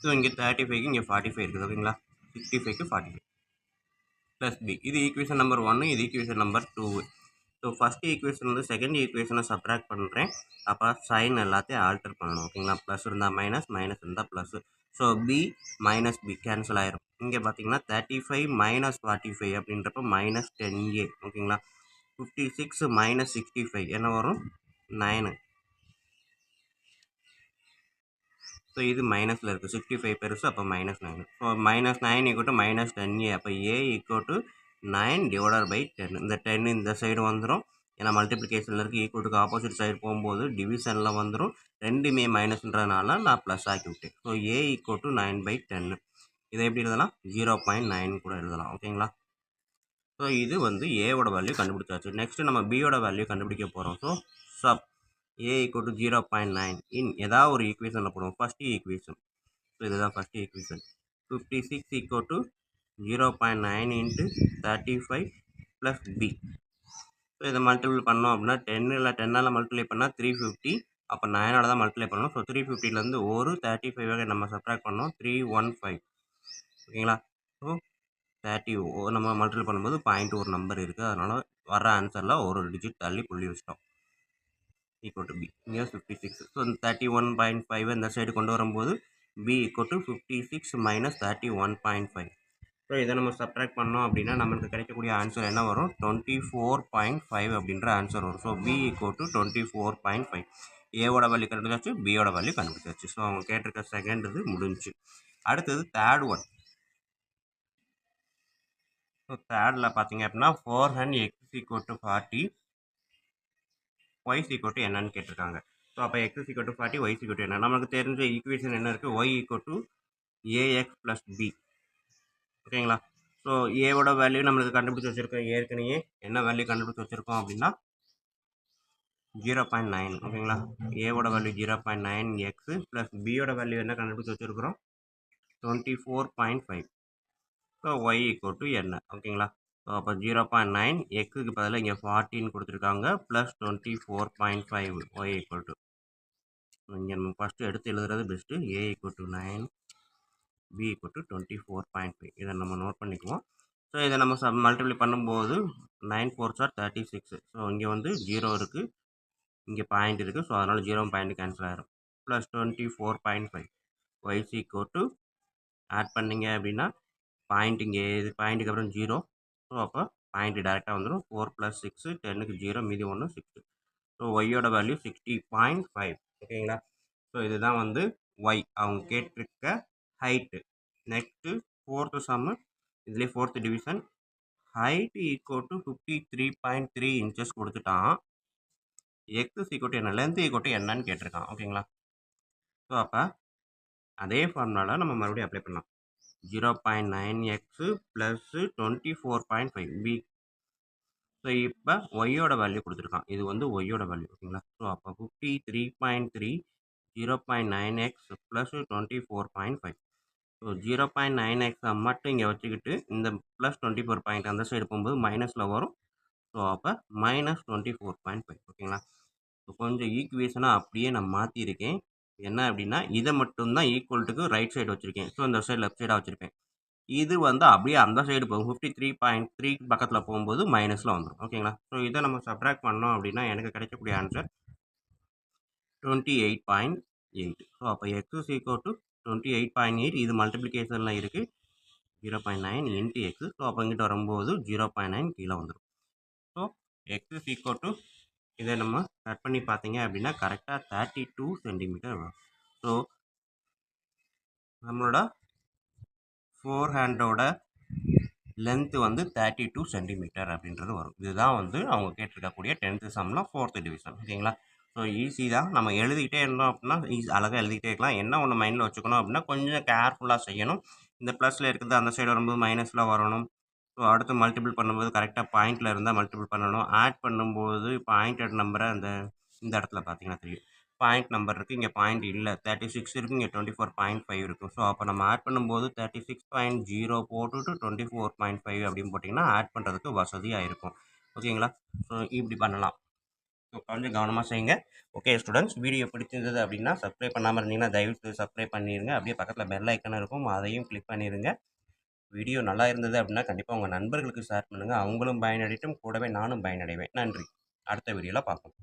S1: ஸோ இங்கே 35க்கு இங்கே 45 இருக்குது. ஓகேங்களா? 65க்கு 45 ப்ளஸ் பி. இது ஈக்குவேஷன் நம்பர் 1, இது ஈக்குவேஷன் நம்பர் 2. ஸோ ஃபஸ்ட் ஈக்குவேஷன்லேருந்து செகண்ட் ஈக்குவேஷனை சப்ட்ராக்ட் பண்ணுறேன். அப்போ சைன் எல்லாத்தையும் ஆல்டர் பண்ணணும். ஓகேங்களா? ப்ளஸ் இருந்தால் மைனஸ், மைனஸ் இருந்தால் plus. So b minus b cancel ஆயிரும். இங்கே பார்த்தீங்கன்னா 35 மைனஸ் 45 அப்படின்றப்ப மைனஸ் 10a. ஓகேங்களா? 56 மைனஸ் 65 என்ன வரும், 9. ஸோ இது மைனஸில் இருக்குது, 65 பெருசு, அப்போ minus 9. So minus 9 equal to minus 10a. அப்போ ஏ ஈக்குவல் டு 9 டிவைடட் பை 10. இந்த 10 இந்த சைடு வந்துடும், ஏன்னா மல்டிப்ளிகேஷனில் இருக்குது. ஈக்குவலுக்கு ஆப்போசிட் சைடு போகும்போது டிவிஷனில் வந்துடும். ரெண்டுமே மைனஸ்ன்றதுனால நான் ப்ளஸ் ஆக்கி விட்டேன். So A equal to 9 by 10. இதை எப்படி எழுதலாம், 0.9 கூட எழுதலாம். ஓகேங்களா? ஸோ இது வந்து ஏவோட வேல்யூ கண்டுபிடிச்சாச்சு. நெக்ஸ்ட்டு நம்ம பியோட வேல்யூ கண்டுபிடிக்க போகிறோம். So sub A equal to 0.9 in ஏதாவது ஒரு ஈக்குவேஷனில் போடுவோம். ஃபஸ்ட்டு ஈக்குவேஷன், ஸோ இதுதான் first equation. 56 equal to 0.9 into 35 plus B. So இதை மல்டிபிள் பண்ணோம் அப்படின்னா 10ஆல் மல்டிப்ளை பண்ணால் 350. அப்போ 9ஆல் தான் மல்டிப்ளை பண்ணணும். ஸோ 350லேருந்து ஒரு 35 நம்ம சப்ட்ராக்ட் பண்ணோம், 315. ஓகேங்களா? ஸோ 30 நம்ம மல்டிப்ளை பண்ணும்போது பாயிண்ட் ஒரு நம்பர் இருக்குது, அதனால் வர ஆன்சரில் ஒரு டிஜிட் தள்ளி புள்ளி வச்சிட்டோம். ஈக்குவல் டு பி இங்கே 56. ஸோ இந்த 31.5 இந்த சைடு கொண்டு வரும்போது B equal to 56 minus 31.5. So இதை நம்ம சப்ட்ராக்ட் பண்ணோம் அப்படின்னா நம்மளுக்கு கிடைக்கக்கூடிய ஆன்சர் என்ன வரும், 24.5 அப்படின்ற ஆன்சர் வரும். So B equal to 24.5. ஏவோட வேல்யூ கண்டுபிடிச்சாச்சு, பியோட வேல்யூ கண்டுபிடிச்சாச்சு. ஸோ அவங்க கேட்டிருக்க செகண்ட் இது முடிஞ்சு. அடுத்தது தேர்ட் ஒன். ஸோ தேர்டில் பார்த்தீங்க அப்படின்னா 4 and x equal to 40, y equal to என்னன்னு கேட்டிருக்காங்க. ஸோ அப்போ x equal to 40, y equal to என்ன, நமக்கு தெரிஞ்ச ஈக்குவேஷன் என்ன இருக்குது, y equal to ax plus B. ஓகேங்களா? ஸோ ஏவோட வேல்யூ நம்மளுக்கு கண்டுபிடிச்சி வச்சுருக்கோம். ஏற்கனவே என்ன வேல்யூ கண்டுபிடிச்சி வச்சுருக்கோம் அப்படின்னா 0.9. ஓகேங்களா? ஏவோட வேல்யூ 0.9 எக்ஸு ப்ளஸ் பியோட வேல்யூ என்ன கண்டுபிடிச்சி வச்சுருக்கிறோம், 24.5. ஸோ ஒய் ஈக்குவல் டு என்ன. ஓகேங்களா? ஸோ அப்போ 0.9 எக்ஸுக்கு பதிலாக இங்கே 40 கொடுத்துருக்காங்க, ப்ளஸ் 24.5 ஒய் ஈக்குவல் டு. இங்கே நம்ம ஃபஸ்ட்டு எடுத்து எழுதுறது best. A equal to 9, B equal to 24.5. இதை நம்ம நோட் பண்ணிக்குவோம். ஸோ இதை நம்ம மல்டிப்ளை பண்ணும்போது 9 4s are 36. ஸோ இங்கே வந்து 0 இருக்குது, இங்கே பாயிண்ட் இருக்குது. ஸோ அதனால் 0 பாயிண்ட் கேன்சல் ஆகிடும். ப்ளஸ் 24.5 ஒய்ஸ் ஈக்குவல் டு ஆட் பண்ணிங்க அப்படின்னா பாயிண்ட் இங்கே இது பாயிண்ட்டுக்கு அப்புறம் 0. ஸோ அப்போ பாயிண்ட் டேரெக்டாக வந்துடும். 4 + 6 10க்கு 0 மீதி 1 6. ஸோ ஒய்யோட வேல்யூ 60.5. ஓகேங்களா? ஸோ இதுதான் வந்து ஒய் அவங்க கேட்டிருக்க ஹைட்டு. நெக்ஸ்ட்டு 4th சம்மு, இதுலேயே 4th division. Height equal to 53.3 inches கொடுத்துட்டான். எக்ஸ் ஈக்குவல் டு என்ன, லென்த் ஈக்குவல் டு என்னன்னு கேட்டிருக்கான். ஓகேங்களா? ஸோ அப்போ அதே ஃபார்முலாவில் நம்ம மறுபடியும் அப்ளை பண்ணலாம். 0.9x + 24.5 B. ஸோ இப்போ ஒய்யோட வேல்யூ கொடுத்துருக்கான். இது வந்து ஒய்யோட வேல்யூ. ஓகேங்களா? ஸோ அப்போ 53.3 0.9x + 24.5. ஸோ 0.9x மட்டும் இங்கே வச்சுக்கிட்டு இந்த ப்ளஸ் 24 பாயிண்ட் அந்த சைடு போகும்போது மைனஸில் வரும். ஸோ அப்போ -24.5. ஓகேங்களா? ஸோ கொஞ்சம் ஈக்குவேஷனாக அப்படியே நான் மாற்றிருக்கேன். என்ன அப்படின்னா இதை மட்டும்தான் ஈக்குவல்ட்டுக்கு ரைட் சைடு வச்சுருக்கேன். ஸோ இந்த சைடு லெஃப்ட் சைடாக வச்சுருப்பேன். இது வந்து அப்படியே அந்த சைடு போகும். 53.3 பக்கத்தில் போகும்போது மைனஸில் வந்துடும். ஓகேங்களா? ஸோ இதை நம்ம சப்ட்ராக்ட் பண்ணோம் அப்படின்னா எனக்கு கிடைக்கக்கூடிய ஆன்சர் 28.8. ஸோ அப்போ x ஈக்குவல் டு 28.8. இது மல்டிப்ளிகேஷனில் இருக்குது. 0.9 × x. ஸோ அப்போ இங்கிட்ட வரும்போது 0.9 கீழே வந்துடும். ஸோ x ஈக்குவல் டு இதை நம்ம கட் பண்ணி பார்த்தீங்க அப்படின்னா கரெக்டாக 32 சென்டிமீட்டர் வரும். ஸோ நம்மளோட ஃபோர் ஹேண்டோட லென்த்து வந்து 32 சென்டிமீட்டர் அப்படின்றது வரும். இதுதான் வந்து அவங்க கேட்டிருக்கக்கூடிய 10th சம்மில் 4th டிவிஷன். ஓகேங்களா? ஸோ ஈஸி தான். நம்ம எழுதிக்கிட்டே இருந்தோம் அப்படின்னா அழகாக எழுதிக்கிட்டே இருக்கலாம். என்ன ஒன்று மைண்டில் வச்சுக்கணும் அப்படின்னா கொஞ்சம் கேர்ஃபுல்லாக செய்யணும். இந்த ப்ளஸில் இருக்கிறது அந்த சைடு வரும்போது மைனஸில் வரணும். ஸோ அடுத்து மல்டிபிள் பண்ணும்போது கரெக்டாக பாயிண்டில் இருந்தால் மல்டிபிள் பண்ணணும். ஆட் பண்ணும்போது பாயிண்டட் நம்பரை இந்த இடத்துல பார்த்தீங்கன்னா தெரியும். பாயிண்ட் நம்பர் இருக்குது, இங்கே பாயிண்ட் இல்லை. 36 இருக்குது, இங்கே 24.5 இருக்கும். ஸோ அப்போ நம்ம ஆட் பண்ணும்போது 36.0 போட்டுட்டு 24.5 அப்படின்னு போட்டிங்கன்னா ஆட் பண்ணுறதுக்கு வசதியாக இருக்கும். ஓகேங்களா? ஸோ இப்படி பண்ணலாம். ஸோ கொஞ்சம் கவனமாக செய்யுங்க. ஓகே ஸ்டூடெண்ட்ஸ், வீடியோ பிடிச்சிருந்தது அப்படின்னா சப்ஸ்கிரைப் பண்ணாமல் இருந்தீங்கன்னா தயவுசெய்து சப்ஸ்கிரைப் பண்ணிடுங்க. அப்படியே பக்கத்தில் பெல் ஐக்கன் இருக்கும், அதையும் கிளிக் பண்ணிடுங்க. வீடியோ நல்லா இருந்தது அப்படின்னா கண்டிப்பாக உங்கள் நண்பர்களுக்கு ஷேர் பண்ணுங்கள். அவங்களும் பயனடையட்டும், கூடவே நானும் பயனடைவேன். நன்றி. அடுத்த வீடியோவில் பார்ப்போம்.